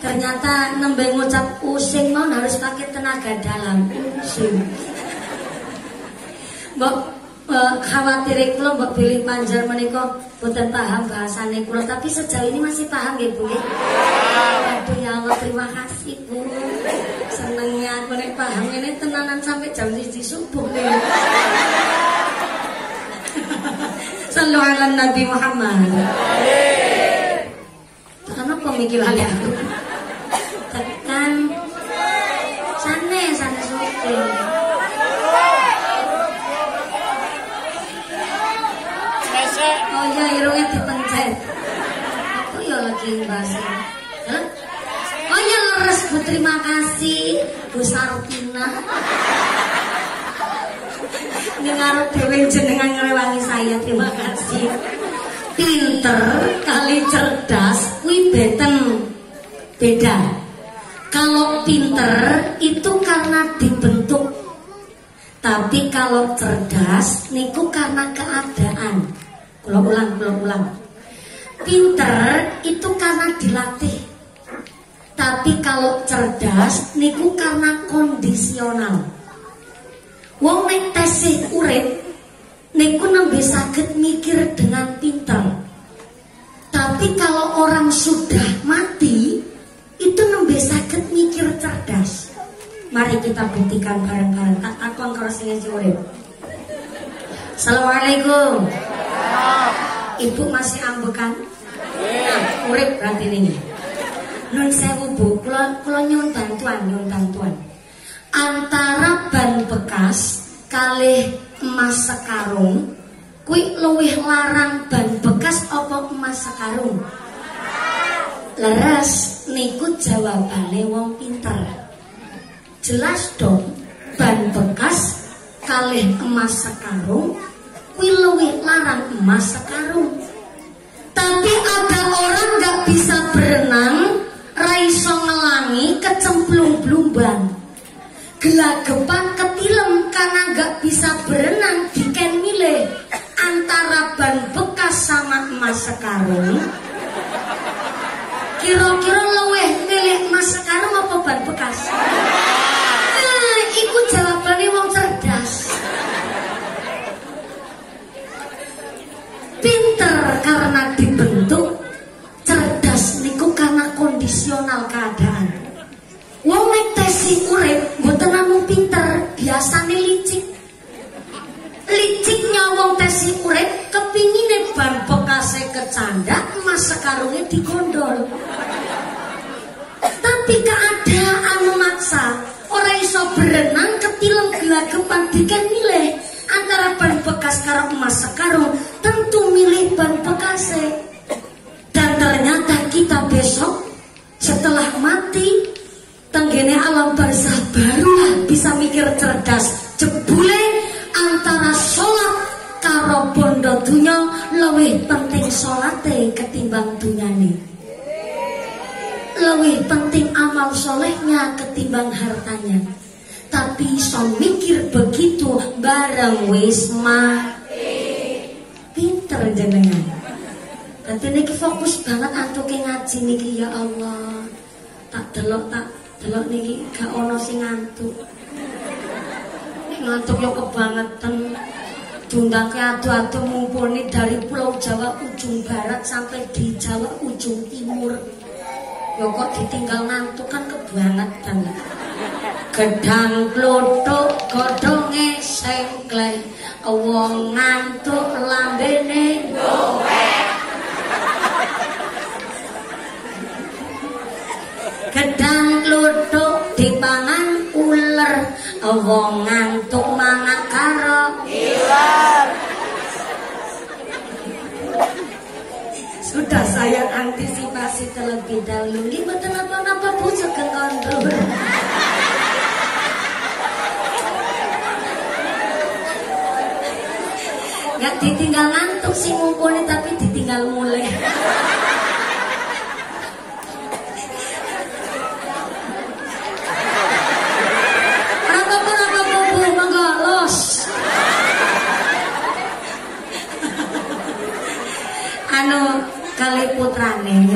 Ternyata nembe ngucap using mau harus pakai tenaga dalam. Using. Mbok khawatir kula mbok pilih panjenengan menika boten paham bahasane kula, tapi sejauh ini masih paham nggih Bu nggih. Aduh ya Allah, terima kasih Bu. Senengnya aku nek paham ini tenanan sampai jam 1 subuh nih. Sallu ala Nabi Muhammad. Karena pemikiran aku tekan sana syuting. Oh ya, irungnya dipencet. Aku ya lagi bahasa. Oh ya, leres Bu, terima kasih Bu Sartina. Ini ngarep dewe jenengan ngrewangi saya, terima kasih. Pinter kali cerdas kuwi beda. Kalau pinter itu karena dibentuk, tapi kalau cerdas niku karena keadaan. Kula ulang. Pinter itu karena dilatih, tapi kalau cerdas niku karena kondisional. Wong nek tesih urip niku nembe saged mikir dengan pinter. Tapi kalau orang sudah mati itu nembe saged mikir cerdas. Mari kita buktikan bareng-bareng. Tak takon karo sing urip. Assalamualaikum. Ibu masih ambekan? Nah, urip berarti ini. Nun sewu Bu, kula nyuwun bantuan. Antara ban bekas kalih emas sekarung, kuwi luwih larang ban bekas apa emas sekarung? Leres niku jawabane wong pinter. Jelas dong, ban bekas kalih emas sekarung kuwi luwih larang emas sekarung. Tapi ada orang gak bisa berenang, ra iso ngelangi, kecemplung blumbang. Gelagepan ketilem karena gak bisa berenang, diken milih antara ban bekas sama emas sekarung. Kira-kira luwih milih emas sekarung apa ban bekas? Nah, iku jawabannya wong cerdas. Pinter karena dibentuk, cerdas niku karena kondisional keadaan. Wong nek tesi urip mboten namung pinter, biasane licik. Liciknya wong tesi urip kepingine ban bekase kecandak, emas sekarungnya digondol. Tapi keadaan memaksa, ora iso berenang, ketilem gelagepan, diken milih antara ban bekas karo emas sekarung, tentu milih ban bekase. Dan ternyata kita besok setelah mati tenggene alam barzah barulah bisa mikir cerdas. Jebule antara sholat karo bondo dunya luwih penting sholate ketimbang dunyane. Luwih penting amal solehnya ketimbang hartanya. Tapi iso mikir begitu bareng wis mati. Pinter jenengan. Dadi niki fokus banget antuke ngaji niki, ya Allah. Tak delok niki gak ono sing ngantuk. Ngantuk yo kebangetan. Dundake adu-adu mumpuni dari Pulau Jawa ujung barat sampai di Jawa ujung timur. Yo kok ditinggal ngantuk kan kebangetan. Gedang klothok godhonge sengkleng, wong ngantuk lambene goek. Gedang klothok dipangan uler, wong ngantuk mangan karo iler. Sudah saya antisipasi terlebih dahulu. Ini betul apa-apa Bu sugeng kondur. Gak ditinggal ngantuk sih ngumpulnya, tapi ditinggal mulai. Apa-apa Bu, monggo los. Kali putrane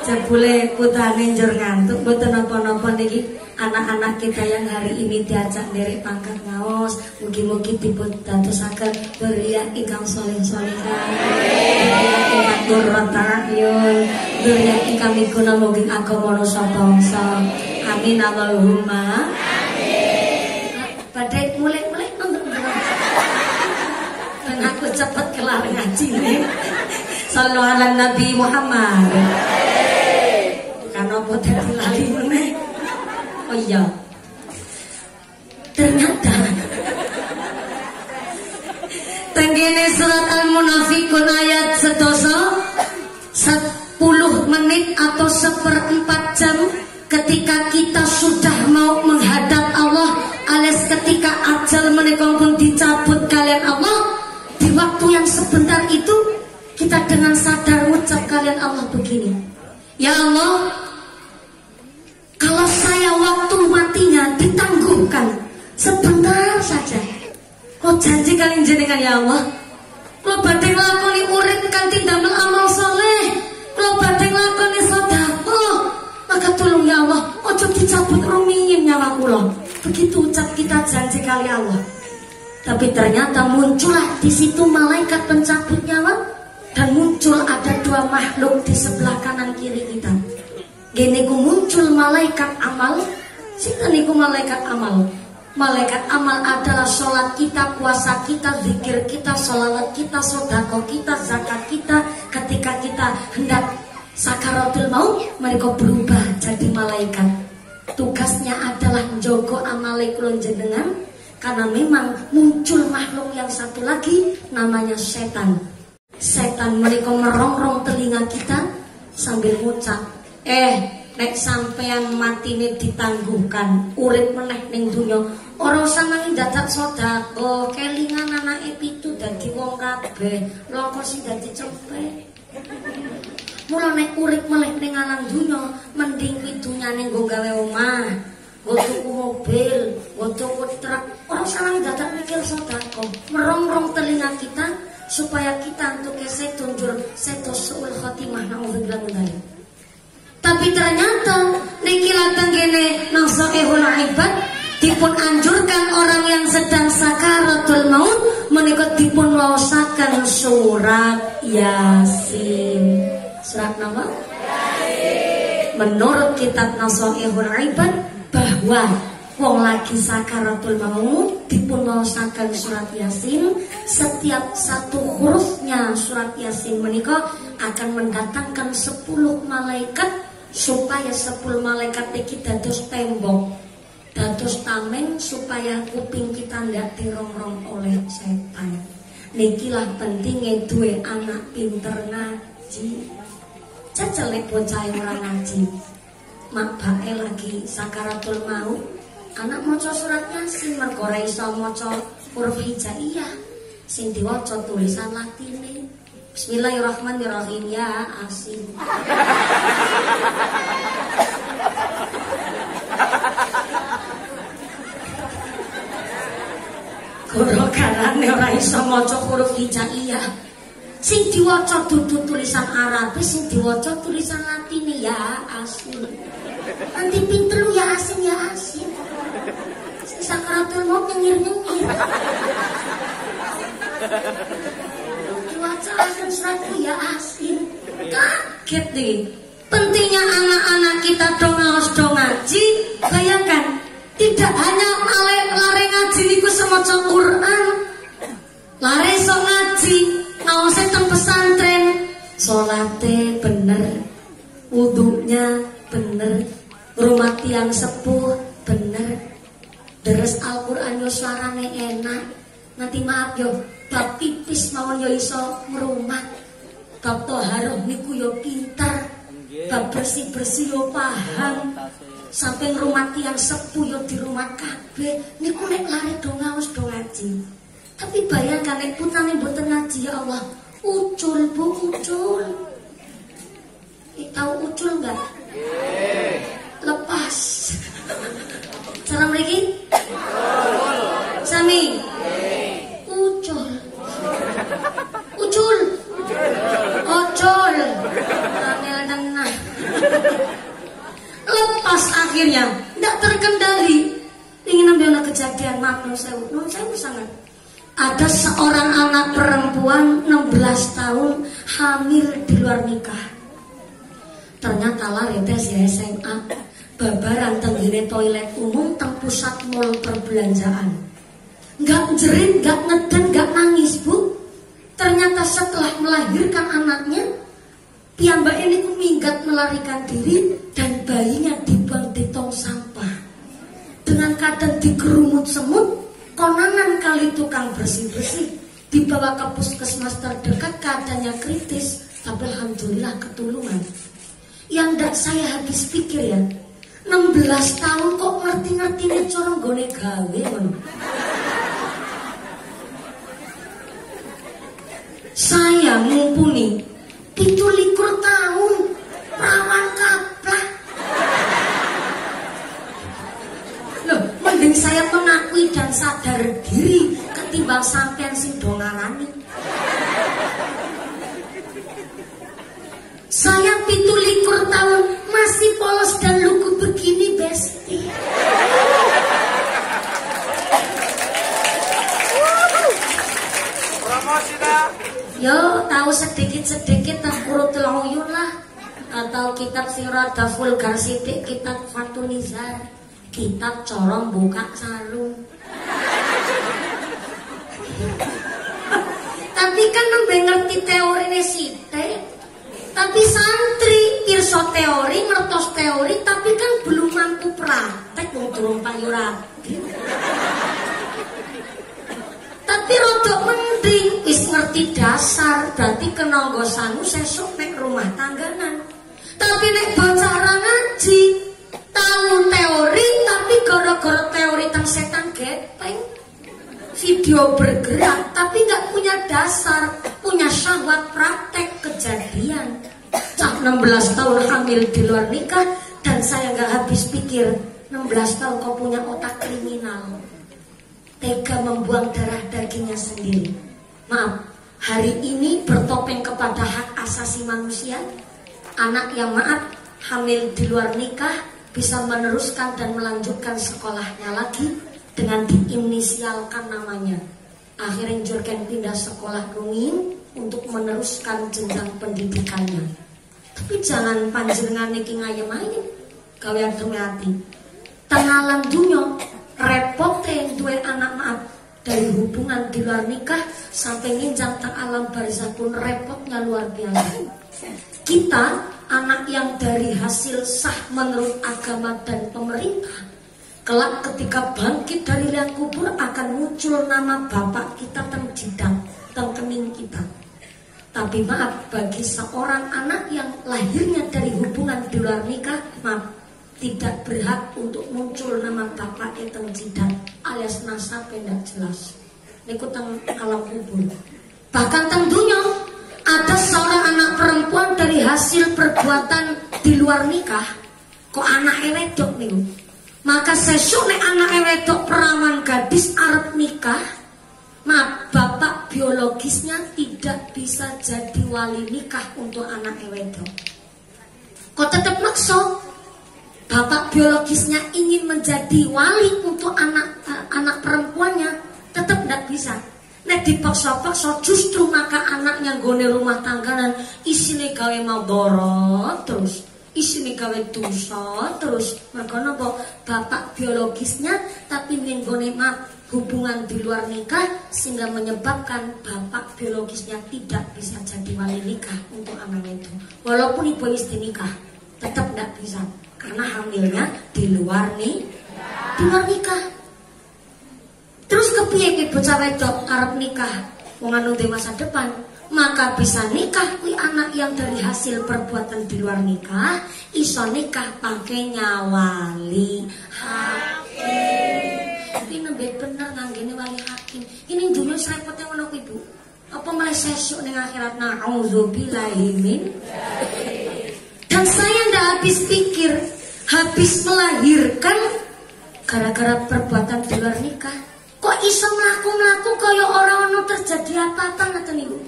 jebule putrane njur ngantuk mboten napa-napa niki anak-anak kita yang hari ini diajak derek pangkat ngaos, mugi-mugi dipun dadosaken beria ingkang saleh-salehan, beria ingkang durratayun, beria ingkang miguna mugi agama nusa bangsa. Amin Allahumma amin. Badai mulai nonton dan aku cepat kelar ngaji nih. Sallu ala Nabi Muhammad. Karena apa dadi lali meneh. Oh iya. Ternyata tenggene surat Al-Munafiqun ayat sedoso 10 menit atau 1/4 jam ketika kita sudah mau menghadap Allah, alias ketika ajal menika pun dicabut kalian Allah, di waktu yang sebentar itu kita dengan sadar ucap kalian Allah begini, ya Allah, kalau saya waktu matinya ditangguhkan sebentar saja, kau janji kalian jenengan ya Allah, kalau badhe nglakoni urip kanthi damel amal saleh, kalau badhe nglakoni sedekah, maka tolong ya Allah, ojo dicabut rumiyin nyawa kula. Begitu ucap kita janji kali Allah. Tapi ternyata muncullah di situ malaikat pencabut nyawa, dan muncul ada 2 makhluk di sebelah kanan kiri kita. Gini ku muncul malaikat amal. Sinten niku malaikat amal? Malaikat amal adalah sholat kita, puasa kita, zikir kita, sholawat kita, sedekah kita, zakat kita. Ketika kita hendak sakaratul maut, mereka berubah jadi malaikat. Tugasnya adalah njogo amale kula jenengan, karena memang muncul makhluk yang satu lagi namanya setan. Setan mereka merongrong telinga kita sambil ngucap, nek sampean matine ditangguhkan, urip meneh ning dunya, ora usah nang dadak sedekah, kelingan anake pitu dadi wong kabeh, lha sing dadi cepet. Mula nek urip meleh ning alam dunya, mending pitunyane nggo gawe omah, nggo tuku mobil, nggo tuku truk, ora usah nang dadak mikir sedekah. Merongrong telinga kita supaya kita untuk tunjur seto suul khotimah naudzubillah min dzalik. Tapi ternyata niki latang kene nasaihul ibad dipun anjurkan orang yang sedang sakaratul maut menika dipun waosaken surat Yasin. Surat nama? Yasin. Menurut kitab Nasaihul Ibad bahwa wong lagi sakaratul maut dipun waosaken surat Yasin, setiap satu hurufnya surat Yasin menika akan mendatangkan 10 malaikat supaya 10 malaikat iki dados tembok, dados tameng supaya kuping kita ndak dirongrong oleh setan. Nikilah pentingnya duwe anak pinter ngaji. Cacelek bocah ora ngaji, mak bae lagi sakaratul maut, anak maca surat Yasin mergo ora iso maca huruf hijaiyah sing diwaca tulisan Latine. Bismillahirrahmanirrahim, ya Asin. Goro karane ora iso maca huruf hijaiyah. Sing diwaca dudu tulisan Arab, sing diwaca tulisan Latine, ya Asin. Nanti pinter lu ya Asin, ya Asin. Sing sakaratul maut nyengir-nyengir. Diwaca akan suratku ya Asin. Kaget nih. Pentingnya anak-anak kita dong ngaji. Bayangkan, tidak hanya lare ngaji niku semaca Quran, lare sok ngaji, ngaose teng pesantren, salate bener, wudunya bener, rumah tiang sepuh bener, deres Al-Qur'an yo suarane enak. Nanti maaf yo, bab pipis mawon yo iso ngrumat, bab toharoh niku yo pintar, bab bersih-bersih yo paham, sampai rumah tiang sepuh yo di rumah kabeh niku nek lare do ngaos do ngaji. Tapi bayangkan nek putane mboten ngaji, ya Allah, ucul Bu, ucul. Tahu ucul enggak? Lepas. Cara mriki? Sami. Ucul. Ucul. Ocol. Angel tengah. Lepas akhirnya, tidak terkena maaf nun sewu sangat. Ada seorang anak perempuan 16 tahun hamil di luar nikah. Ternyata lari tes ya SMA, babaran tenggine toilet umum teng pusat mall perbelanjaan. Nggak jerit, nggak ngeden, nggak nangis bu. Ternyata setelah melahirkan anaknya, piyambak ini minggat melarikan diri dan bayinya dibuang di tong sampah. Dengan keadaan digerumut semut, konangan kali tukang bersih-bersih, dibawa ke puskesmas terdekat, keadaannya kritis, tapi alhamdulillah ketulungan. Yang ndak saya habis pikir ya, 16 tahun kok ngerti-ngerti nih corong gone gawe man. Saya mumpuni 17 tahun rawan kaplak. Loh, mending saya mengakui dan sadar diri ketimbang sampean sing do ngarani. Saya 17 tahun masih polos dan lugu begini besti. Yo, tahu sedikit-sedikit tak kurutul uyun lah. Atau kitab sirah vulgar sidik, kitab Fatunizar, kitab corong buka sarung. Tapi kan nembe ngerti teori ini sidik. Tapi santri pirsa teori, ngertos teori, tapi kan belum mampu praktek durung payu rabi. Tapi rodok mending wis ngerti dasar, berarti kena nggo sangu sesuk nek rumah tangganan. Tapi nek bocah ora ngaji, tahu teori tapi gara-gara teori tentang setan gepeng. Video bergerak tapi nggak punya dasar, punya syahwat praktek kejadian. Cak 16 tahun hamil di luar nikah dan saya nggak habis pikir 16 tahun kau punya otak kriminal, tega membuang darah dagingnya sendiri. Maaf, hari ini bertopeng kepada hak asasi manusia. Anak yang maaf hamil di luar nikah bisa meneruskan dan melanjutkan sekolahnya lagi dengan diinisialkan namanya. Akhirnya Jurgen pindah sekolah rumin untuk meneruskan jenjang pendidikannya. Tapi jangan panjenengan iki ngayem-ayem gawe adem ati. Tengalan dunya repote duwe anak maaf dari hubungan di luar nikah sampai nginjang teng alam barzah pun repotnya luar biasa. Kita anak yang dari hasil sah menurut agama dan pemerintah, kelak ketika bangkit dari liang kubur akan muncul nama bapak kita teng jidat, teng kening kita. Tapi maaf, bagi seorang anak yang lahirnya dari hubungan di luar nikah, maaf, tidak berhak untuk muncul nama bapak teng jidat alias nasab tidak jelas. Niku teng alam kubur. Bahkan teng dunya ada seorang anak perempuan dari hasil perbuatan di luar nikah, kok anak wedok niku. Maka sesuk nek anak wedok perawan gadis arep nikah, maaf, bapak biologisnya tidak bisa jadi wali nikah untuk anak wedok. Kok tetap maksa? Bapak biologisnya ingin menjadi wali untuk anak perempuannya, tetap tidak bisa. Nek dipaksa-paksa justru maka anaknya gone rumah tangganan isine gawe mabara terus, isine gawe dosa terus. Mergo napa? Bapak biologisnya tapi ning gone hubungan di luar nikah sehingga menyebabkan bapak biologisnya tidak bisa jadi wali nikah untuk anak itu. Walaupun ibu istri nikah tetap tidak bisa karena hamilnya di luar nikah. Terus kepiye ki bocah wedok arep nikah wong anu di masa depan, maka bisa nikah kuwi anak yang dari hasil perbuatan di luar nikah, iso nikah pakai nyawali hakim. Ini nembe bener nanggene wali hakim. Ini dunia serepotnya ngono kuwi Bu. Apa malah sesuk ning akhirat nauzubillahi min. Dan saya ndak habis pikir, habis melahirkan gara-gara perbuatan di luar nikah. Kok iso mlaku-mlaku kaya orang ono terjadi apa-apa ngoten niku.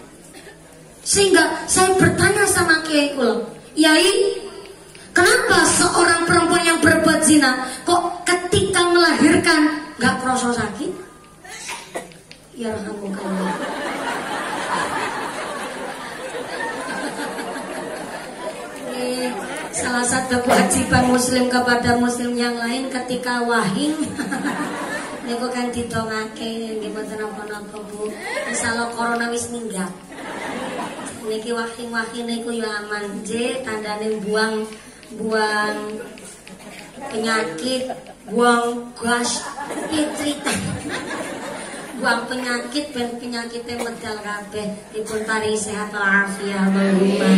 Sehingga saya bertanya sama kiai kula, "Yai, kenapa seorang perempuan yang berbuat zina kok ketika melahirkan Gak kroso sakit? Ya rahmukallah. Salah satu kewajiban muslim kepada muslim yang lain ketika wahing niku kan didongake nggih mboten napa-napa Bu. Insyaallah corona wis minggat. Niki wahing-wahing niku ya aman. Nggih, tandane buang penyakit, buang gas, cerita. Buang penyakit ben penyakite medal kabeh. Dipun paringi sehat walafiat Allahumma.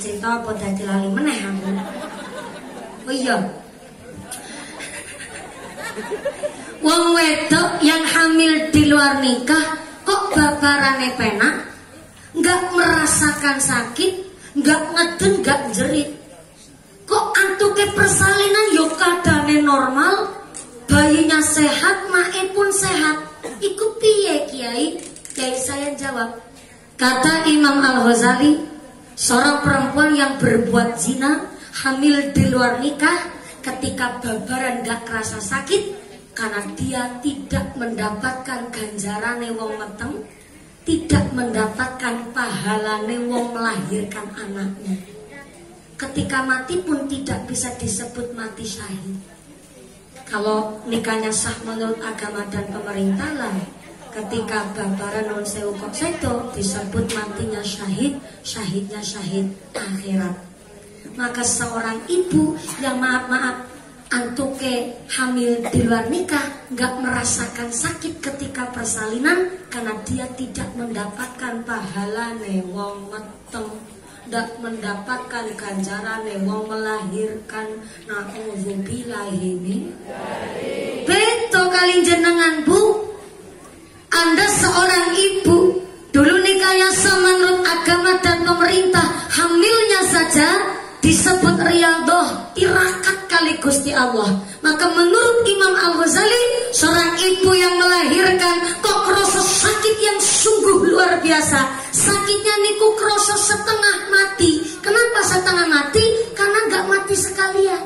Cerita apa dadi lali meneh aku. Oh iya. Wong wedok yang hamil di luar nikah kok babarane penak, nggak merasakan sakit, nggak ngeden, nggak jerit. Kok antuke persalinan yo kadane normal, bayinya sehat, mae pun sehat. Iku piye Kiai? Kiai saya jawab. Kata Imam Al-Ghazali, seorang perempuan yang berbuat zina, hamil di luar nikah, ketika babaran gak kerasa sakit, karena dia tidak mendapatkan ganjarane wong meteng, tidak mendapatkan pahalane wong melahirkan anaknya. Ketika mati pun tidak bisa disebut mati syahid. Kalau nikahnya sah menurut agama dan pemerintah lah, ketika babaran non sewu kok sedo disebut matinya syahid, syahidnya syahid akhirat. Maka seorang ibu yang maaf antuke hamil di luar nikah nggak merasakan sakit ketika persalinan karena dia tidak mendapatkan pahala wong meteng, nggak mendapatkan ganjaran wong melahirkan. Na'udzubillahi min dzalik. Beto kali jenengan Bu. Anda seorang ibu, dulu nikahnya sama menurut agama dan pemerintah, hamilnya saja disebut riyadhah, tirakat kali Gusti Allah. Maka menurut Imam Al-Ghazali, seorang ibu yang melahirkan kok kroso sakit yang sungguh luar biasa. Sakitnya niku kroso setengah mati. Kenapa setengah mati? Karena nggak mati sekalian.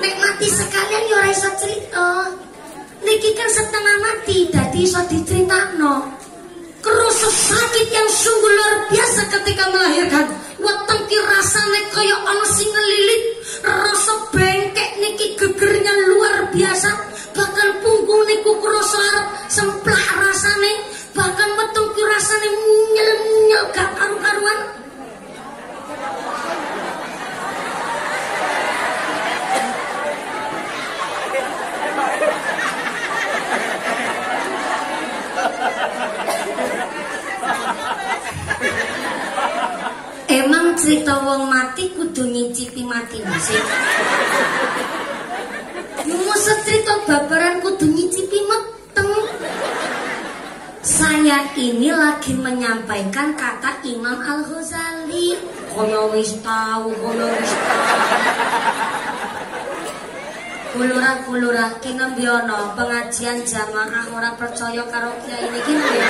Nek mati sekalian yo ora iso cerita. Niki kan setengah mati, dadi iso diceritakno. Kerasa sakit yang sungguh luar biasa ketika melahirkan. Weteng ki rasane kaya ana sing ngelilit, rasa bengkek niki gegernya luar biasa. Bahkan punggung niku kerasa arep semplah rasane, bahkan weteng ki rasane munyel-munyel gak karu-karuan. Emang cerita wong mati kudu nyicipi mati sih. Masa cerita babaran kudu nyicipi meteng. Saya ini lagi menyampaikan kata Imam Al-Ghazali. Koyo wis tau, koyo wis tau. Kulura-kulura ki nembe ana pengajian jamaah ora percaya karo kiai niki nembe.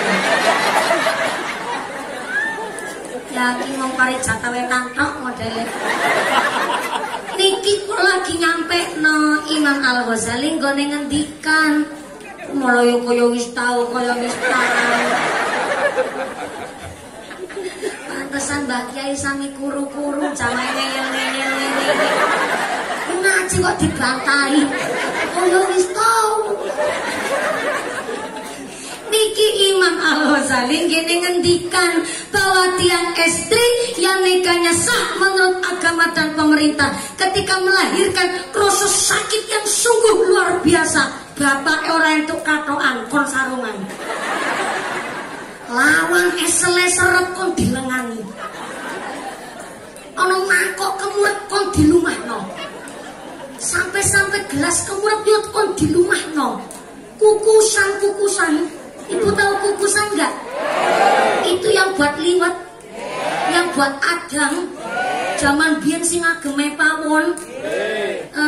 Ya ki mung pari jatah wetan tok modele. Niki kok lagi nyampe no Imam Al-Ghazali nggone ngendikan mulai kaya wis tau, kaya wis tau. Pantesan Mbak Kiai sami kuru-kuru jamae ngeyel-ngeyel. Ngaji kok dibantai. Kaya wis tau. Niki Imam Al-Ghazali gini ngendikan bahwa tiang istri yang nikahnya sah menurut agama dan pemerintah ketika melahirkan proses sakit yang sungguh luar biasa. Bapak orang itu katoan kon sarungan. Lawang esele seret kon dilengani. Ono mangkok kemurep kon dilumahno. Sampai-sampai gelas kemurep yo kon dilumahno. Kukusan. Ibu tahu kukusan enggak? Itu yang buat liwet, yang buat adang. Zaman biyen sing ageme pawon.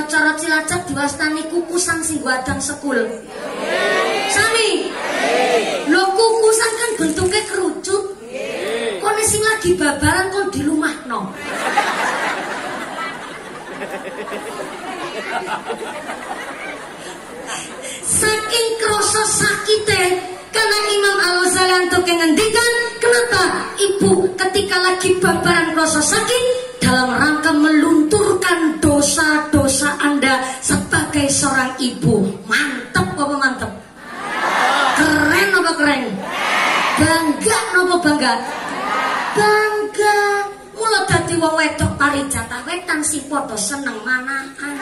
Cara Cilacap diwastani kukusan sing buat adang sekul. Sami. Lho kukusan kan bentuknya kerucut. Kone sing lagi babaran kon di rumahno. Saking kroso sakite karena Imam Al-Ghazali antuk ngendikan, kenapa ibu ketika lagi babaran kroso sakit dalam rangka melunturkan dosa-dosa Anda sebagai seorang ibu. Mantep apa mantep? Keren apa keren? Bangga apa bangga? Bangga. Mula dadi wong wedok parijatah wetan si padha seneng manaan.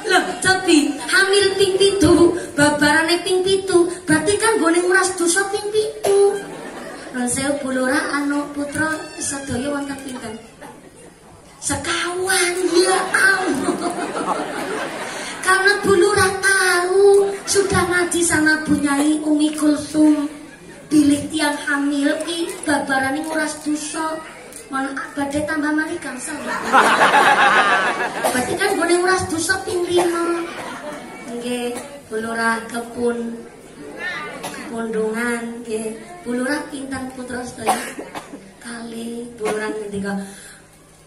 Loh, tapi hamil ping 7, babarane ping 7, berarti kan gone nguras dosa ping 7. Lan saya bulura anu putra sedaya wonten pinten? Sekawan, ya Allah. Karena bulura tahu sudah ngaji sama Bu Nyai Umi Kulsum, pilih tiang hamil babarane nguras dosa. Mana badai tambah marikan sama. Berarti kan boleh nguras dosa ping 5. Nggih, bulura kepundungan nggih. Bulura pinten putra sedaya? Kali bulura ngendika,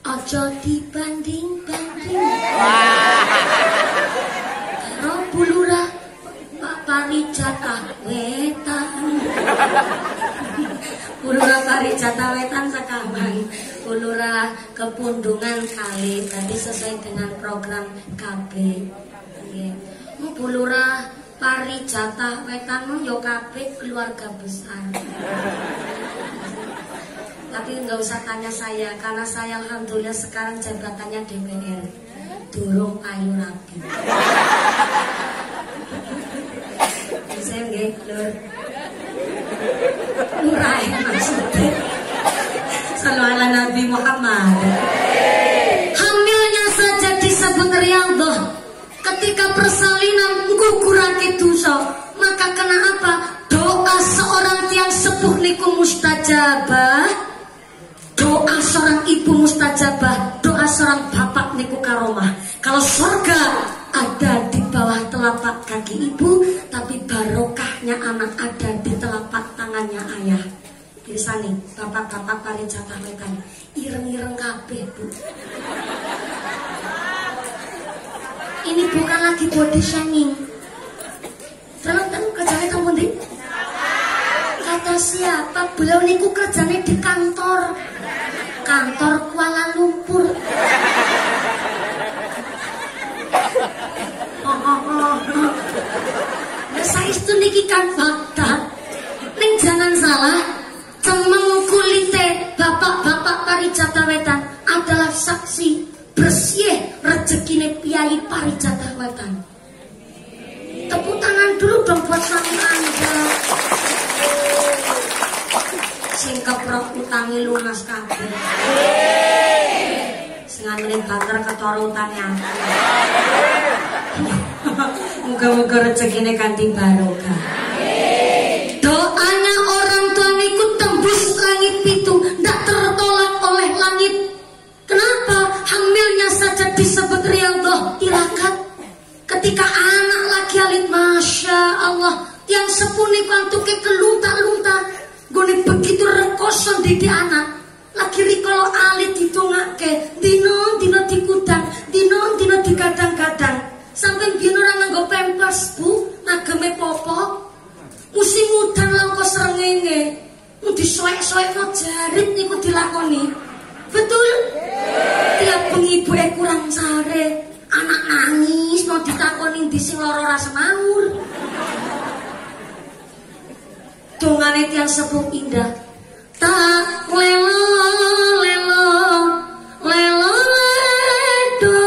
aja dibanding-banding. Karo bulura Pak Parijatah wetan. Bulura Parijatah wetan sekawan, bulura kepundungan kali, tadi sesuai dengan program KB. Bulura Parijatah wetan yo KB keluarga besar. Tapi nggak usah tanya saya, karena saya alhamdulillah sekarang jabatannya DPR, durung ayu rabi. Saya nggih, Lur. Murah maksudnya. Sallu ala Nabi Muhammad. Hamilnya saja disebut riyadhah. Ketika persalinan ngugurake dosa, maka kena apa? Doa seorang tiang sepuh niku mustajabah. Doa seorang ibu mustajabah, doa seorang bapak niku karomah. Kalau surga ada di bawah telapak kaki ibu, tapi barokahnya anak ada di telapak tangannya ayah. Bisa nih, bapak-bapak Parijatah wetan, ireng-ireng kabeh, Bu. Ini bukan lagi body shaming. Terus kerjanya kamu di? Kata siapa? Beliau niku kerjanya di kantor Kuala Lumpur. Saya itu niki kan fakta. Ning jangan salah, cemeng kulite bapak-bapak Parijatah wetan adalah saksi bersih rezekine Piai Parijatah wetan. Tepuk tangan dulu dong buat suami Anda. Sing keprok utangi lunas kabeh. Sing ngene banter ketara utangnya. Muga-muga rezekine kanthi barokah. Doanya orang tua niku tembus langit pitu, ndak tertolak oleh langit. Kenapa? Hamilnya saja disebut riyadhah tirakat. Ketika anak lagi alit, masya Allah, tiang sepuh niku antuke kelunta-lunta. Gone begitu rekoso didik anak. Lagi rikala alit ditungake, dino dikudang, dino digadang-gadang. Sampai biyen ora nganggo pampers, Bu, ngageme popok. Musim udan langko srengenge. Disoek-soekno jarit niku dilakoni. Betul? Tiap bengi ibuke kurang sare, anak nangis mau ditakoni ndi sing lara ora semaur. Dongane tiyang sepuh indah. Tak lelo lelo lelo ledo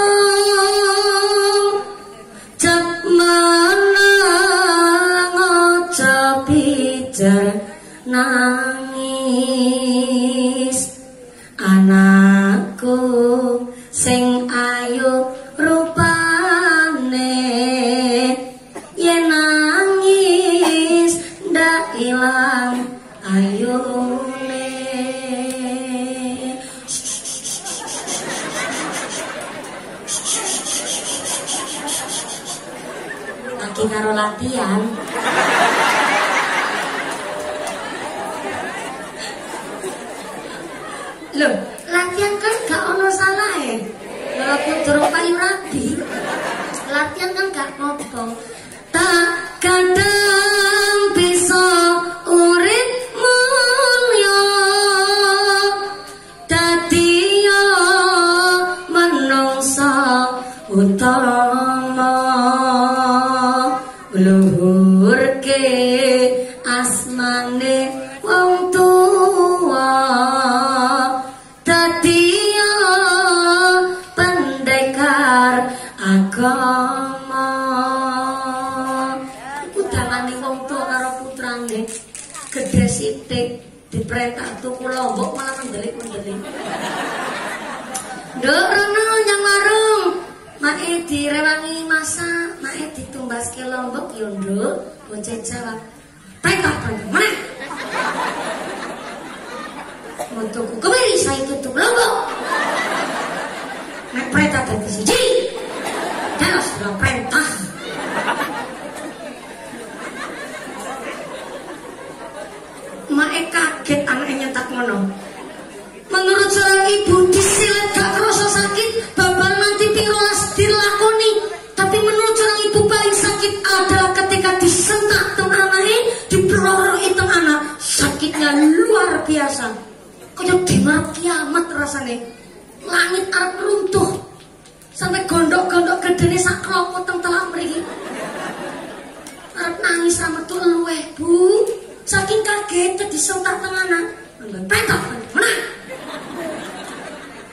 jap menang aja pijer nangis anakku sing ayu rupane yen nangis ndak ilang ayune. Lagi karo latihan. Loh, latihan kan aku durung payu rabi. Latihan kan gak ngopo. Tak kadang bisa urip mulya dadi yo menungsa utama luhurke asmane wong tuwa dadi yo pendekar agama. Iku dalane wong tuwa karo putrane gedhe sithik diperintah tuku lombok malah mendelik-mendelik. Nduk rono nyang warung, mae direwangi masak, mae ditumbaske lombok yo nduk. Bocah jawab, "Perintah mana?" Untuk kemari saya tutup lombok. Nek perintah dadi siji. Terus lo perintah. Mae kaget anaknya nyentak ngono. Menurut seorang ibu disilet gak kerasa sakit, babal nanti pirolas dilakoni. Tapi menurut seorang ibu paling sakit adalah ketika disentak teng anaknya, diperorok teng anak. Sakitnya luar biasa. Kayak dimarap kiamat rasanya. Langit arep runtuh. Sampai gondok-gondok gedene sak klopo teng telak mriki. Arep nangis sama tuh luweh, Bu. Saking kaget disentak teng anak. Petok, mana?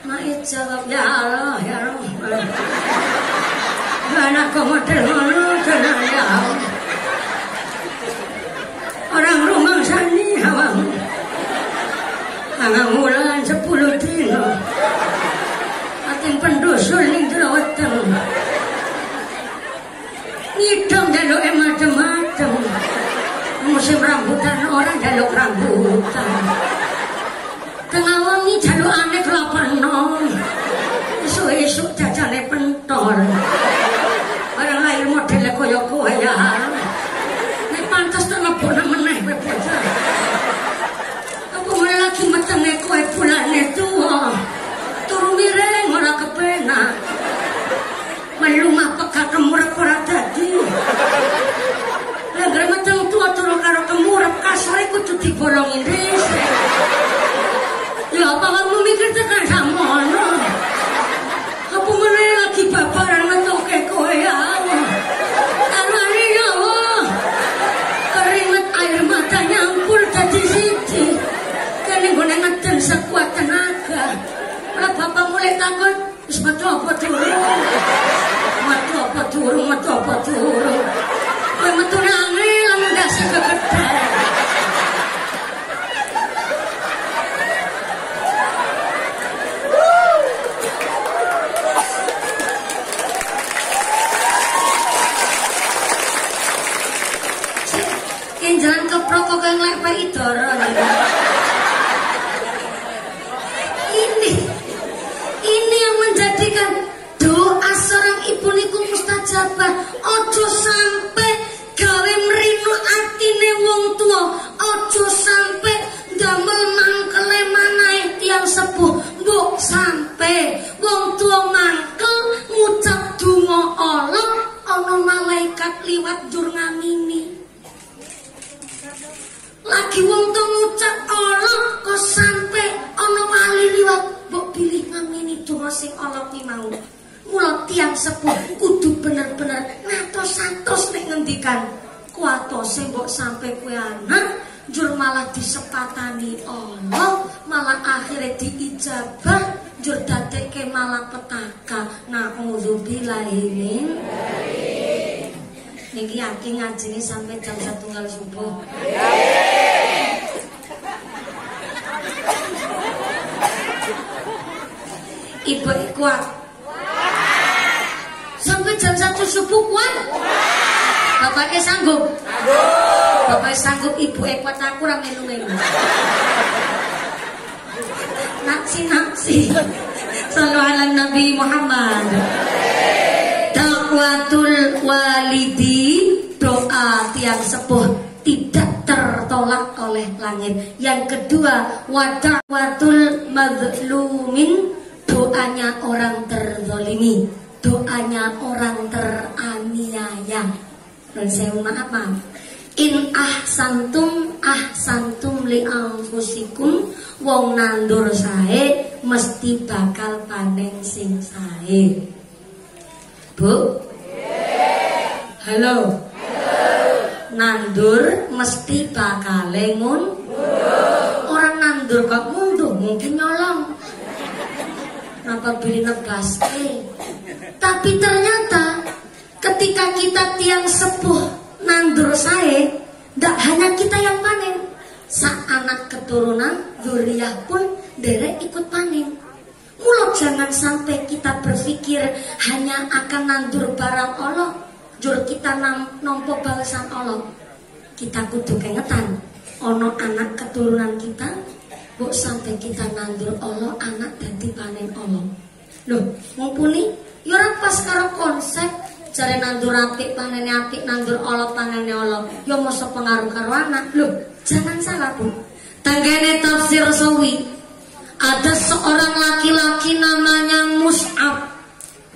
Mae jawab, ya Allah, ya Allah. Anak kok model ngono tenan ya. Orang rumah sani awam. Anak mulan 10 dino. Ating pendusul ning draweteng. Ngidong jaluk macem-macem. Musim rambutan orang jaluk rambutan. Tengah wengi jaluk aneh kelapan nom. Esuk-esuk jajane pentol. Barang lahir modelnya kaya kowe ya. Nek pantes tak lebokna meneh kowe bocah. Aku mulai lagi metenge kowe bulane tuwa. Turu mireng ora kepenak. Melumah peka kemurep ora dadi. Lah meteng tuwa turu karo kemurep kasare kudu dibolongi dhisik. Ya apa kamu mikir tekan samono? Apa meneh lagi babaran metoke kowe ya? Arane ya Allah. Keringet air mata nyampur dadi siji. Kene nggone ngeden sekuat tenaga. Lah bapak mulai takon, wis metu apa durung? Metu apa durung? Metu apa durung? Kowe metu nangil lamun ndase kegedhen. Jangan keprok kok yang lepek idoro. Ini yang menjadikan doa seorang ibu niku mustajabah. Ojo sampai gawe mrino atine wong tua. Ojo sampai damel mangkele manahe tiyang sepuh. Mbok sampai wong tua mangkel ngucap donga Allah ana malaikat liwat njur ngamini. Lagi wong tuh ngucap Allah kok sampai ana wali liwat mbok pilih ngamini donga sing Allah ki mau. Mula tiyang sepuh kudu bener-bener ngatos-atos nek ngendikan kuatose mbok sampai kowe anak njur malah disepatani Allah, malah akhirnya diijabah njur dadekke malah petaka. Nauzubillahi min niki yakin ngajine sampai jam 1 subuh. Ibu kuat. Sampai jam 1 subuh kuat. Bapaknya sanggup. Bapaknya sanggup, ibu kuat, aku ora melu-melu. Naksi-naksi. Sallu ala Nabi Muhammad. Dakwatul walidi, doa tiang sepuh tidak tertolak oleh langit. Yang kedua, wadakwatul mazlumin, doanya orang terzolimi, doanya orang teraniaya. Dan saya maaf. In ahsantum li anfusikum, wong nandur sae mesti bakal panen sing sae. Bu? Halo. Nandur mesti bakal orang nandur kok mundur mungkin nyolong. Napa beli nebas? Tapi ternyata ketika kita tiang sepuh nandur sae, ndak hanya kita yang panen, sak anak keturunan zuriyah pun derek ikut panen. Mula jangan sampai kita berpikir hanya akan nandur barang Allah, jur kita nompo balasan Allah. Kita kudu kengetan, ono anak keturunan kita, kok sampai kita nandur Allah, anak dadi panen Allah. Loh, mumpuni, yura pas karo konsep cari nandur apik panene apik, nandur Allah panene Allah. Yo masa pengaruh karo anak. Loh, jangan salah Bu. Tanggane tafsir Sawi, ada seorang laki-laki namanya Mus'ab.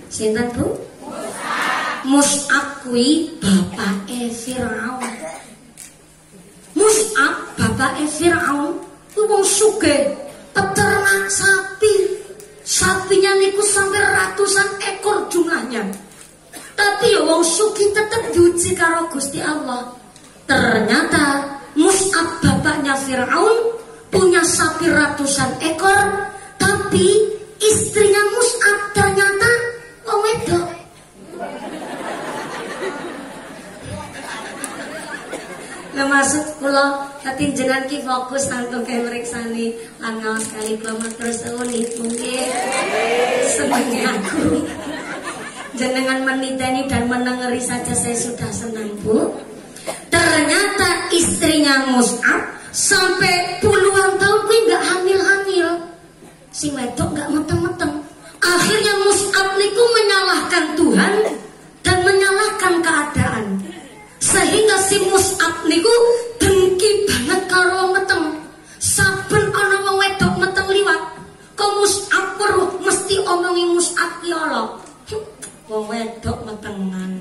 Sinten Bu? Mus'ab kuwi bapake Firaun. Mus'ab bapake Firaun kuwi wong sugih, peternak sapi. Sapinya niku sampai ratusan ekor jumlahnya. Tapi ya wong sugih tetap diuji karo Gusti Allah. Ternyata Mus'ab bapaknya Firaun punya sapi ratusan ekor, tapi istrinya Mus'ab ternyata wong wedok. Lah maksud kula dadi jenengan ki fokus antuk mriksani lan ngaos kali kula matur suwun nggih. Seneng aku. Jenengan meniteni dan menengeri saja saya sudah senang Bu. Ternyata istrinya Mus'ab sampai puluhan tahun kuwi nggak hamil-hamil. Si wedok nggak meteng-meteng. Akhirnya Mus'ab niku menyalahkan Tuhan dan menyalahkan keadaan. Sehingga si Mus'ab niku dengki banget karo wong meteng. Saben ana wong wedok meteng liwat, kok Mus'ab weruh mesti omongi Mus'ab ki ala. Wong wedok metengan.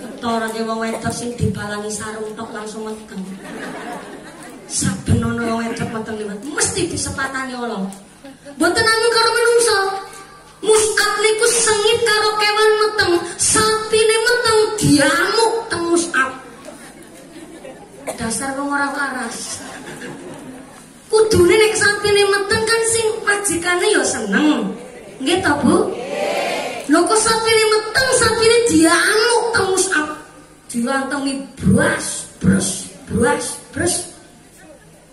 Ketor aja wong wedok sing dibalangi sarung tok langsung meteng. Saben ana wong wedok meteng liwat mesti disepatani Allah. Mboten namung karo menungso. Mus'ab niku sengit karo kewan meteng, sapine meteng diamuk teng Mus'ab. Dasar wong ora waras. Kudune nek sapine meteng kan sing majikane ya seneng. Nggih to, Bu? Lho kok sapine meteng, sapine diamuk teng Mus'ab. Diwantengi bras.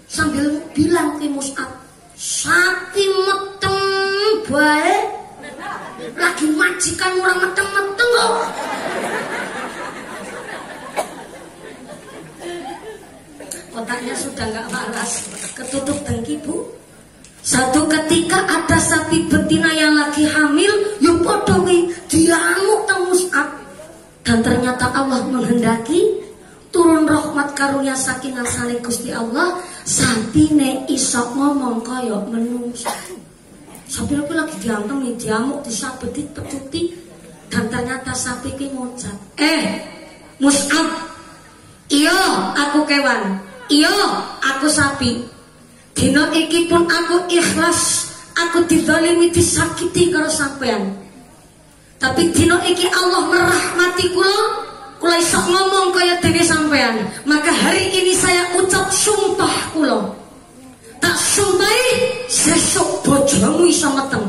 Sambil bilang ke Mus'ab, sapi meteng bae. Lagi majikan orang meteng-meteng kok. Otaknya sudah nggak waras, ketutup dengki Bu. Satu ketika ada sapi betina yang lagi hamil, yuk podowi diamuk teng Mus'ab. Dan ternyata Allah menghendaki turun rahmat karunia sakinah saleh Gusti Allah, sapine iso ngomong kaya menungso. Sapi lagi diantemi, diamuk, disabeti, petuti, dan ternyata sapi ki ngucap, Mus'ab, iya aku kewan, iya aku sapi. Dina iki pun aku ikhlas, aku dizalimi, disakiti karo sampean. Tapi dina iki Allah merahmati kula iso ngomong kaya dene sampean. Maka hari ini saya ucap sumpah kula. Tak sumpahi sesuk bojomu iso meteng.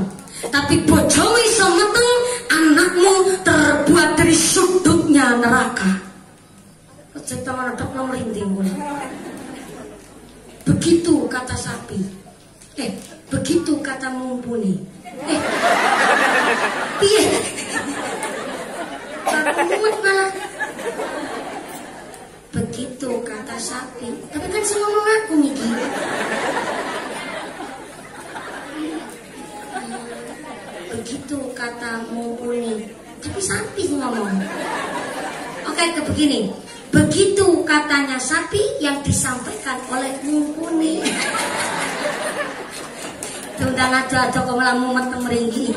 Tapi bojomu iso meteng, anakmu terbuat dari sudutnya neraka. Cerita mana tok merinding kula. Begitu kata sapi. Begitu kata mumpuni. Piye? Mumet malah. Begitu kata sapi. Tapi kan saya ngomong aku Miki. Begitu kata mumpuni. Tapi sapi ngomong. Oke, begini. Begitu katanya sapi yang disampaikan oleh mumpuni. Tuh diundang aja kok malah mumet mringki.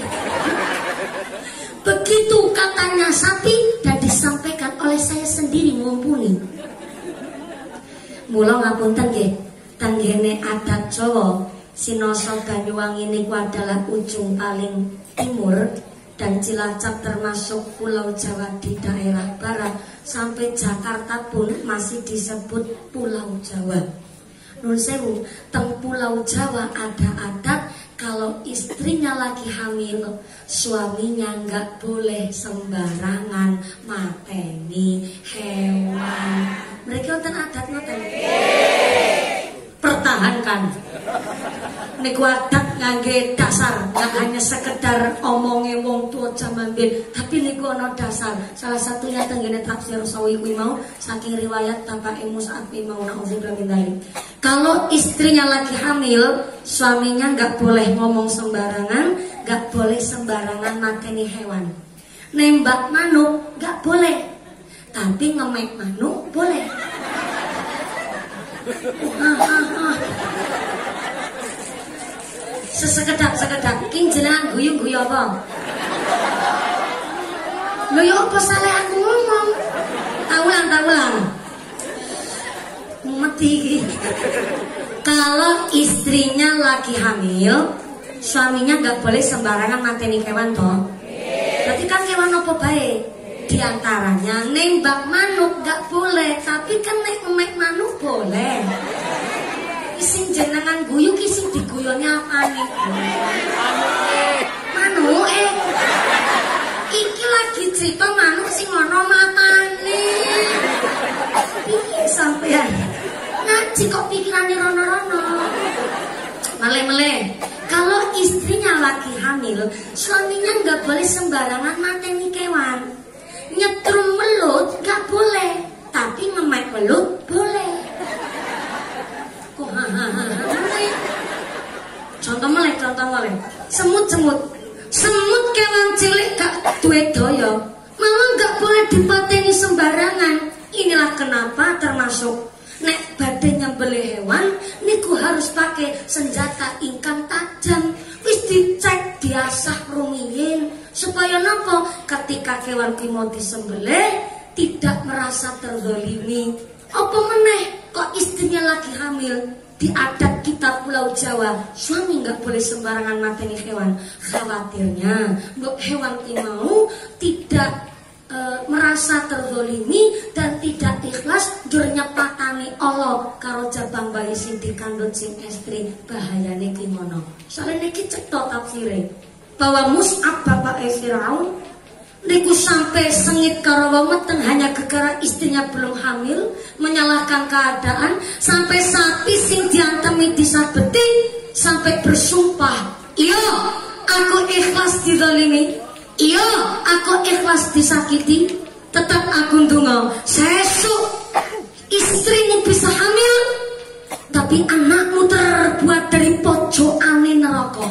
Begitu katanya sapi dan disampaikan oleh saya sendiri mumpuni. Mula ngapunten nggih, tenggene adat Jawa, Sinoso Banyuwangi niku adalah ujung paling timur dan Cilacap termasuk Pulau Jawa di daerah barat sampai Jakarta pun masih disebut Pulau Jawa. Nun sewu, teng Pulau Jawa ada adat kalau istrinya lagi hamil, suaminya nggak boleh sembarangan mateni hewan. Mereka kan adat ngoten. Pertahankan. Niku adat ngangge dasar, nggak hanya sekedar omonge wong tua zaman biyen, tapi niku ana dasar. Salah satunya tenggene tafsir sawi kuwi mau saking riwayat Bapak Mus'ab mau naudzubillah min dzalik. Kalau istrinya lagi hamil, suaminya nggak boleh ngomong sembarangan, nggak boleh sembarangan mateni hewan. Nembak manuk nggak boleh, tapi ngemek manuk boleh. Sekedap king jenengan guyu-guyu apa? Lho ya apa salah aku ngomong? Taulang. Mati. Kalau istrinya lagi hamil, suaminya nggak boleh sembarangan mateni kewan toh. Berarti kan kewan apa baik? Di antaranya nembak manuk nggak boleh, tapi kan ngemek manuk boleh. Ising jenengan guyu kising diguyonnya apa nih? Manuk iki lagi cerita manuk sing ono matane. Piye sampean? Ngaji kok pikirannya rono-rono. Male-male. Kalau istrinya lagi hamil, suaminya nggak boleh sembarangan mateni kewan. Nyetrum welut nggak boleh, tapi ngemek welut boleh. Contoh mulai. Semut kewan cilik gak duwe daya, malah gak boleh dipateni sembarangan. Inilah kenapa termasuk nek badhe nyembelih hewan niku harus pakai senjata ingkang tajam. Wis dicek diasah rumiyin supaya napa ketika kewan ki mau disembelih tidak merasa terzalimi. Apa meneh kok istrinya lagi hamil? Di adat kita Pulau Jawa, suami nggak boleh sembarangan mateni hewan. Khawatirnya hewan ki mau tidak merasa terzalimi dan tidak ikhlas jur nyepatani Allah karo jabang bayi sing dikandut sing estri, bahayane ki ngono. Soale niki cetha tafsire bahwa Mus'ab bapak Firaun niku sampai sengit karo weweten hanya gara istrinya belum hamil, menyalahkan keadaan, sampai sapi sing diantemi disabeti sampai bersumpah, iya aku ikhlas dizalimi, iya aku ikhlas disakiti, tetap aku ndonga sesuk istrimu bisa hamil tapi anakmu terbuat dari pojokane neraka.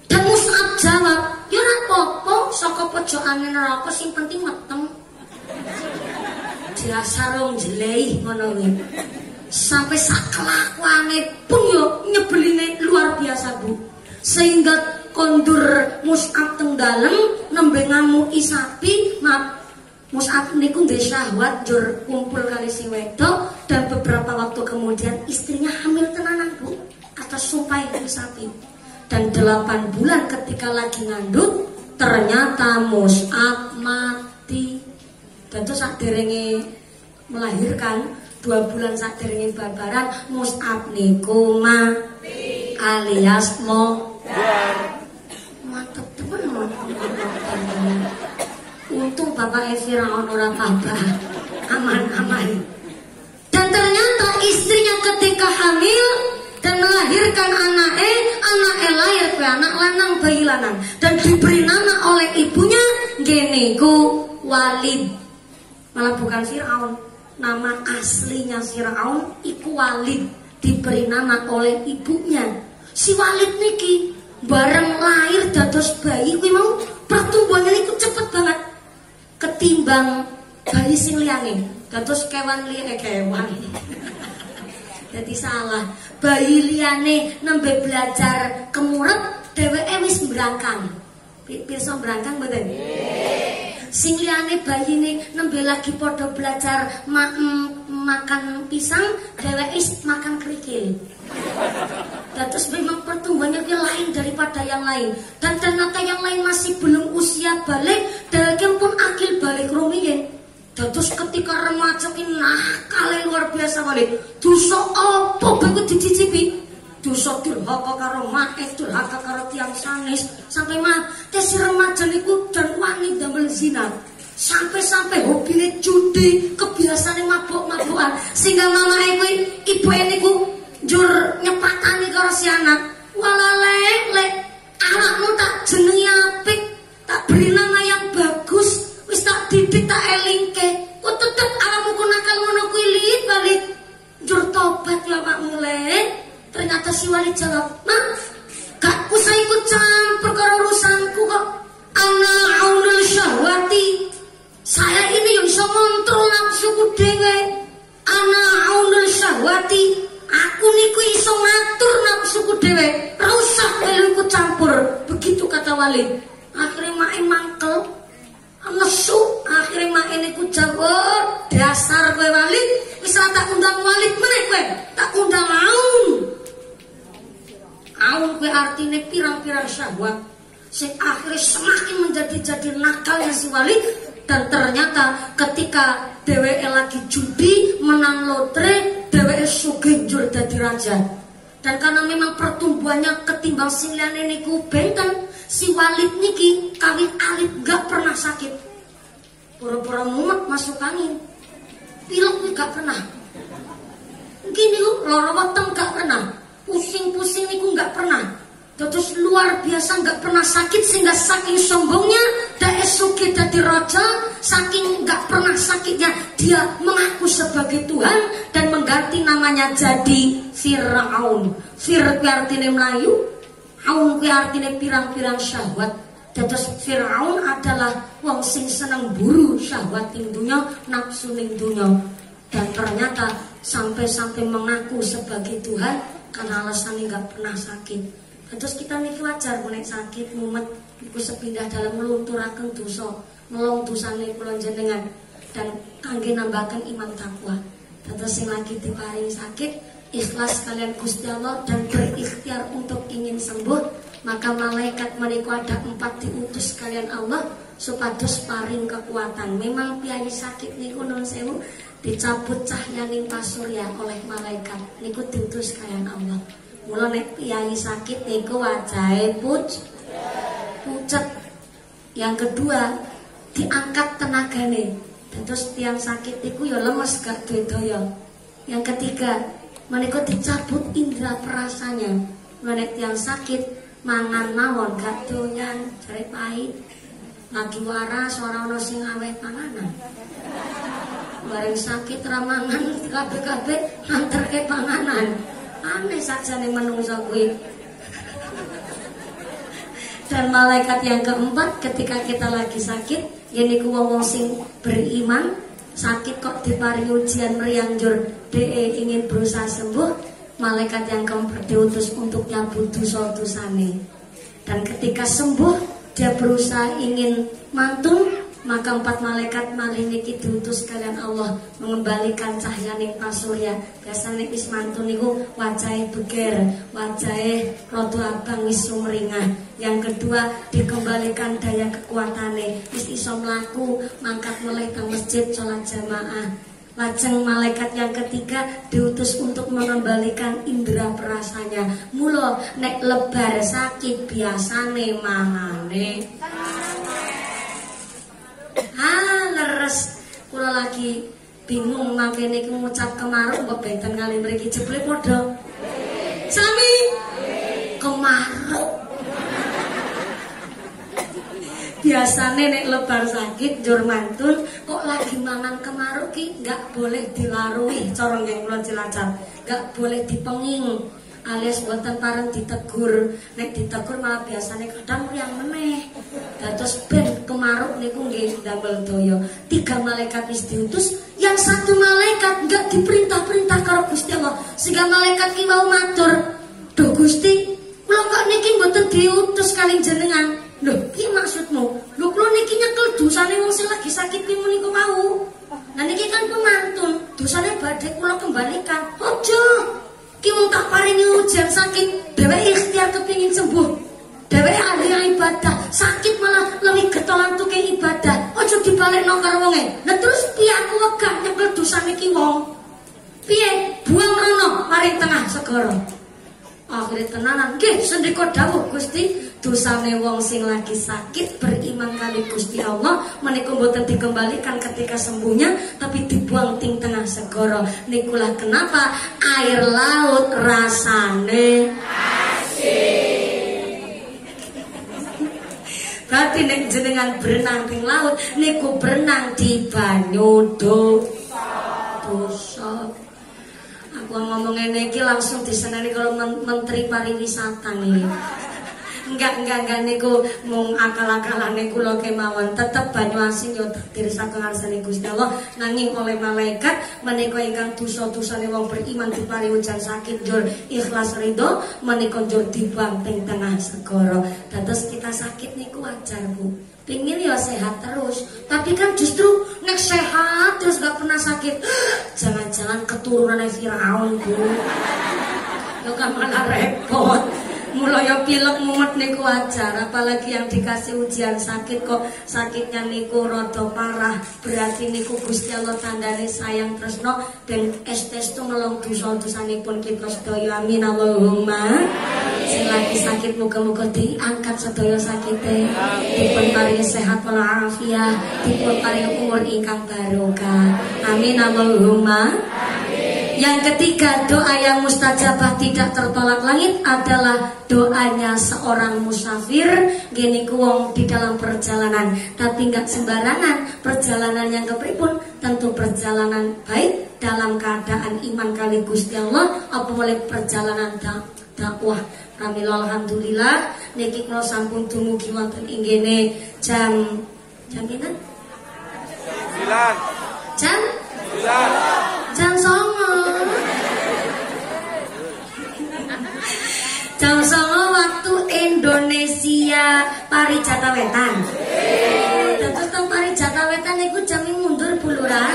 Dan Mus'ab jawab, ya ora apa-apa saka pojokane neraka sing penting meteng. Diasarung jeleih ngono kuwi. Sampai sakelakuane pun yo nyebeline luar biasa, Bu. Sehingga kondur Mus'ab teng dalem nembe ngamuki sapi, Mus'ab niku ndek syahwat jur kumpul kali si wedok dan beberapa waktu kemudian istrinya hamil tenanan, Bu, atas sumpah itu sapi. Dan 8 bulan ketika lagi ngandut ternyata Mus'ab mati. Dan itu saderenge melahirkan 2 bulan saderenge babaran Mus'ab niku mati alias modar. Mantep temen. Untung bapak Firaun ora apa-apa, aman-aman. Dan ternyata istrinya ketika hamil dan melahirkan anaknya lahir ke anak lanang bayi lanang dan diberi nama oleh ibunya geniku Walid. Malah bukan Firaun, nama aslinya Firaun iku Walid, diberi nama oleh ibunya. Si Walid niki bareng lahir dados bayi kuwi mau pertumbuhannya niku cepet banget ketimbang bayi sing liyane. Dados kewan liyane kewan. Jadi salah. Bayi liyane nembe belajar kemurep dheweke wis mbrangkang. Pirsa mbrangkang mboten? Sing liyane bayine nembe lagi padha belajar makan pisang, dheweke makan kerikil. Terus memang pertumbuhannya lain daripada yang lain. Dan ternyata yang lain masih belum usia balik, dheweke pun akil balik rumiyin. Terus ketika remaja ki nakal luar biasa balik. Dosa apa bae dicicipi? Dosa durhaka karo maef, durhaka karo tiyang sanes, sampai mate si remaja niku dan wani damel zina. Sampai-sampai hobine judi, kebiasaane mabuk-mabukan, sehingga mamae kuwi ibuke niku njur nyepakani karo si anak. Walalek, lek anakmu tak jenengi apik, tak beri nama yang bagus, wis tak didik tak elingke. Kok tetep awakmu ku nakal ngono kuwi lit balik. Njur tobat ya awakmu lek. Ternyata si wali jawab, "Mak, gak usah ikut campur karo urusanku kok. Ana aunul syahwati. Saya ini yang bisa ngontrol nafsuku dhewe. Ana aunul syahwati. Aku niku iso ngatur nafsuku dhewe. Ora usah melu ikut campur." Begitu kata wali. Akhirnya mae mangkel. Nesu, akhirnya mak ini ku jawab, dasar kowe wali, wis tak undang wali meneh kowe, tak undang aun. Aun kowe artine pirang-pirang syahwat. Sing akhirnya semakin menjadi nakalnya si wali. Dan ternyata ketika dheweke lagi judi, menang lotre, dheweke sugih njur dadi raja. Dan karena memang pertumbuhannya ketimbang sing liyane niku benten, si Walid niki kawin alit gak pernah sakit. Pura-pura mumet masuk angin. Pilek gak pernah. Gini niku lara weteng gak pernah. Pusing-pusing niku gak pernah. Terus luar biasa gak pernah sakit, sehingga saking sombongnya dae sugih dadi raja, saking gak pernah sakitnya dia mengaku sebagai Tuhan dan mengganti namanya jadi Fir'aun. Fir kuwi artine mlayu, Aun kuwi artine pirang-pirang syahwat. Terus Fir'aun adalah wong sing seneng buru syahwat ning dunya, nafsu ning dunya. Dan ternyata sampai-sampai mengaku sebagai Tuhan karena alasannya gak pernah sakit. Terus kita niki wajar nek sakit mumet iku sepindah dalam melunturaken dosa, melong dosane kula jenengan dan kangge nambahaken iman takwa. Terus sing lagi diparingi sakit, ikhlas kalian Gusti Allah dan berikhtiar untuk ingin sembuh, maka malaikat menika ada 4 diutus kalian Allah supados paring kekuatan. Memang piyayi sakit niku nun sewu dicabut cahyaning pasurya oleh malaikat. Niku diutus kalian Allah. Mula nek piyayi sakit niku wajahe pucet. Yang kedua, diangkat tenagane. Terus tiang sakit niku ya lemes gak duwe daya. Yang ketiga, menika dicabut indera perasanya. Nek tiang sakit mangan mawon gak doyan, jare pahit. Lagi waras ora ana sing aweh panganan. Bareng sakit ra mangan kabeh-kabeh anterke panganan. Aneh saja nih menungso kuwi. Dan malaikat yang keempat ketika kita lagi sakit, yaitu wong sing beriman, sakit kok diparingi ujian meriang jur DE ingin berusaha sembuh, malaikat yang keempat diutus untuk nyabut dosa-dosane. Dan ketika sembuh, dia berusaha ingin mantun, maka 4 malaikat malih niki diutus kalian Allah mengembalikan cahyaning pasurya. Biasane wis mantun niku wajahe beger, wajahe rada abang wis sumringah. Yang kedua dikembalikan daya kekuatane, wis iso mlaku, mangkat mulih ke masjid salat jamaah. Lajeng malaikat yang ketiga diutus untuk mengembalikan indera perasanya. Mula nek lebar sakit biasane mangane leres. Kula lagi bingung mangkene iki ngucap kemaruk kok benten kali mriki jebule padha. Sami kemaruk. Biasane nek lebar sakit njur mantun kok lagi mangan kemaruk ki enggak boleh dilarui, cara nggih kula Cilacap. Enggak boleh dipenging. Alias buatan parang ditegur, nek ditegur malah biasanya kadang yang meneh. Terus ben kemaruk niku nggih ndamel daya. 3 malaikat wis diutus, yang yang satu malaikat gak diperintah-perintah karo Gusti Allah. Sehingga malaikat ki wau matur, "Duh Gusti, kula kok niki mboten diutus kali jenengan." "Lho, piye maksudmu?" "Lho kula niki nyekel dosane wong sing lagi sakit ki menika wau. Nah niki kan pemantun, dosane badhe kula kembalikan." "Ojo, ki wong tak paringi ujian sakit, dheweke ikhtiar kepengin sembuh. Dheweke ahli ibadah, sakit malah lebih getolan tuke ibadah. Ojo dibalekno karo wonge." Lah terus piye aku wegah nyekel dosane ki wong? Piye? Buang rono maring tengah segara. Akhire tenanan, nggih sendika dawuh Gusti, dosane wong sing lagi sakit beriman kali Gusti Allah menika mboten dikembalikan ketika sembuhnya, tapi dibuang ting tengah segara. Nikulah kenapa air laut rasane asin. Berarti nek jenengan berenang di laut, niku berenang di banyu dosa. Aku ngomong ngene iki langsung diseneni kalau Menteri Pariwisata nih. Enggak niku mung akal-akalane kula kemawon. Tetep banyu asin yo takdir saking ngarsane Gusti Allah, nanging oleh malaikat menika ingkang dosa-dosane wong beriman dipari ujan sakit jur ikhlas ridho menika jur dibuang teng tengah segara. Dados kita sakit niku wajar, Bu. Pingin ya sehat terus, tapi kan justru nek sehat terus gak pernah sakit, jangan-jangan keturunan Firaun, Bu. Yo kan malah repot. Mulai pilek mumet niku wajar, apalagi yang dikasih ujian sakit kok sakitnya niku rada parah, berarti niku Gusti Allah tandane sayang tresno dan estestu nulung dosa-dosanipun kita sedaya. Amin Allahumma. Sing lagi sakit muga-muga diangkat sedaya sakite, dipun paringi sehat walafiat, dipun paringi umur ingkang barokah. Amin Allahumma. Yang ketiga, doa yang mustajabah tidak tertolak langit adalah doanya seorang musafir. Gini kuwong di dalam perjalanan, tapi nggak sembarangan. Perjalanan yang kepripun tentu perjalanan baik dalam keadaan iman kali Gusti Allah. Apa boleh perjalanan dakwah. Pramila alhamdulillah niki kula sampun dumugi wonten ing kene jam pinten? 9. Jam 9. Jam 9. Jam 9 waktu Indonesia Parijata Wetan. Terus teng Parijata Wetan niku jam mundur Bu Lurah.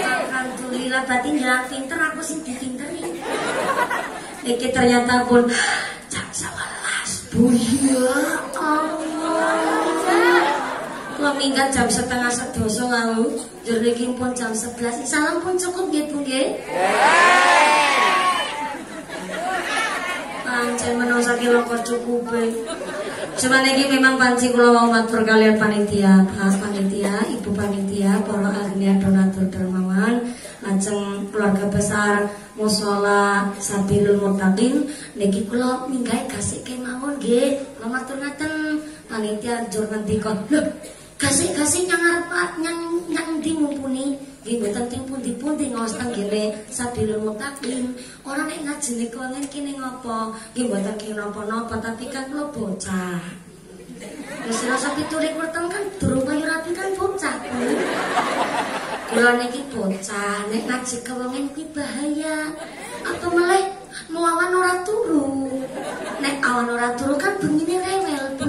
Alhamdulillah berarti njaluk pinter aku sing dipinteri. Niki ternyata pun jam 11 Bu ya Allah. Kalau minggat jam 10:30 wau, jur niki pun jam 11. Salam pun cukup nggih Bu nggih. Pancen menungsa ki loko cukupe. Cuman iki memang panci kula wau matur kalian panitia, Pak panitia, Ibu panitia, para ahli donatur dermawan, lajeng keluarga besar Mushola Sabilul Muttaqin niki kula minggahe kasih kemawon nggih. Kula matur ngaten panitia jur ngendika, lho kasih nyang arep nyang ndi mumpuni nggih mboten teng pundi-pundi ngaos teng ngene Sabilul Muttaqin. Ora nek ngajine kene kene ngopo nggih mboten ki napa-napa, tapi kan kula bocah. Wis rasa 27 tahun kan durung payu rapi kan bocah. Kula niki bocah, nek ngaji kewengen kuwi bahaya. Apa meleh muawan ora turu. Nek awan ora turu kan bengine rewel, Bu.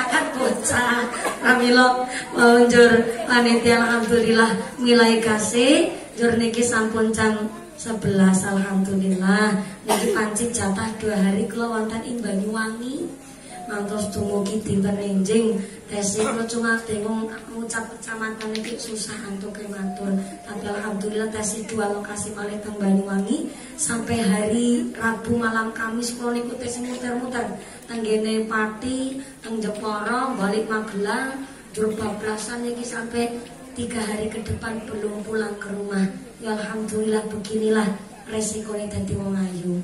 Kan bocah. Pramila njur panitia alhamdulillah milai kasih njur niki sampun jam 11 alhamdulillah. Niki panci jatah 2 hari kula wonten ing Banyuwangi. Mantos dumugi dinten enjing tesih kula cuma bingung ngucap kecamatan iki susah antuk matur. Tapi alhamdulillah tesih 2 lokasi malih teng Banyuwangi sampai hari Rabu malam Kamis kula niku tesih muter-muter teng ngene Pati, teng Jepara, balik Magelang, jur bablasan iki sampai 3 hari ke depan belum pulang ke rumah. Ya alhamdulillah beginilah resikonya dadi wong ayu.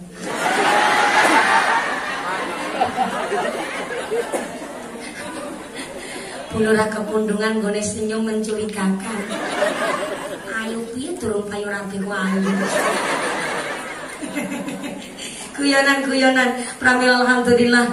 Bulura kepundungan gone senyum mencurigakan. Ayu piye durung payu rapi ku ayu. Guyonan-guyonan pramila alhamdulillah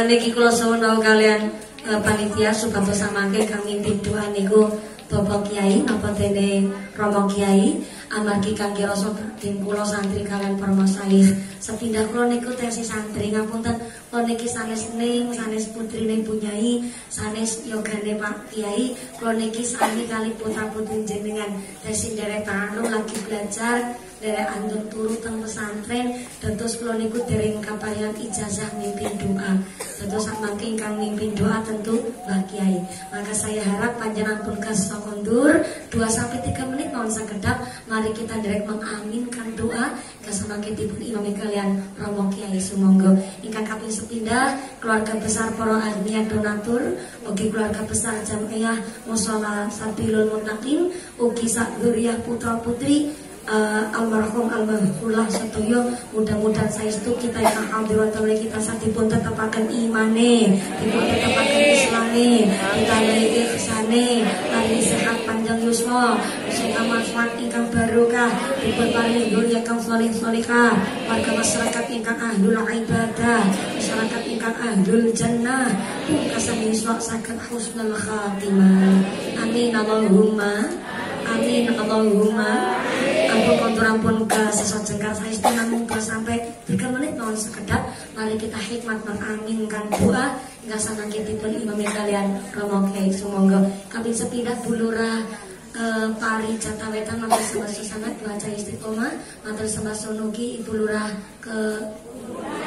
niki kula suwun kalian panitia supados samangke kang mimpin doa niku Bapak Kiai napa dene Romo Kiai amargi kangge rasa bakti kula santri kalian para masyayikh sepindah kula niku tesi santri ngapunten kula niki sanes ning sanes putrine Bu Nyai sanes yogane Pak Kiai kula niki sami kali putra-putri jenengan tesi derek anu lagi belajar derek andun turu teng pesantren dados kula niku dereng kapayan ijazah mimpin doa dados samangke ingkang mimpin doa tentu Mbah Kiai maka saya harap panjenengan pun kas kondur 2-3 menit mohon sekedap mari kita direct mengaminkan doa kasamangkitipun imam kalian Romo Kiai sumangga ingkang kaping sepindah keluarga besar para ahliah donatur ugi keluarga besar jamiah mushola Sabilul Muttaqin ugi sak dzurriyyah putra putri almarhum almarhumah sedaya mudah-mudahan saestu kita ingkang hadirat kita sadipun tetepaken imane dipun tetepaken islame ditambahi ihsane paring sehat panjang yuswa sehingga manfaat ingkang barokah dipun paring dzurriyyah kang saleh-salehah warga masyarakat ingkang ahlul ibadah masyarakat ingkang ahlul jannah pungkasan yuswa saged husnul khatimah amin Allahumma amin Allahumma ampun kontur ampun ke sesojengkar saestu namung sampai 3 menit mohon sekedap mari kita hikmat mengaminkan doa hingga sanangkitipun imam kalian Romo Kiai sumangga kaping sepindah bulura Pari Jatawetan matur sembah sangat baca istiqomah matur sembah nugi Ibu Lurah ke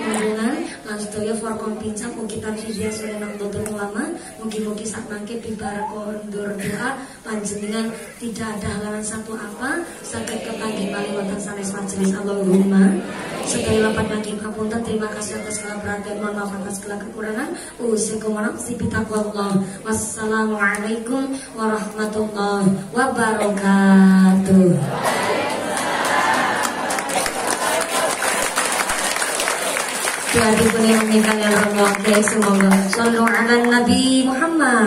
Mundungan lan sedaya forkom pincang mugi tarfidah surenang tutur ulama mugi-mugi sak mangke bibar kondur doa panjenengan tidak ada halangan satu apa saged kepanggih malih wonten sanes majelis Allahumma sedaya lapat nanging kapunten terima kasih atas segala perhatian mohon maaf atas segala kekurangan usikum nafsi bitaqwallah wassalamualaikum warahmatullahi wabarakatuh. Jadi punya meninggal yang Romo Kiai semoga shollu ala Nabi Muhammad.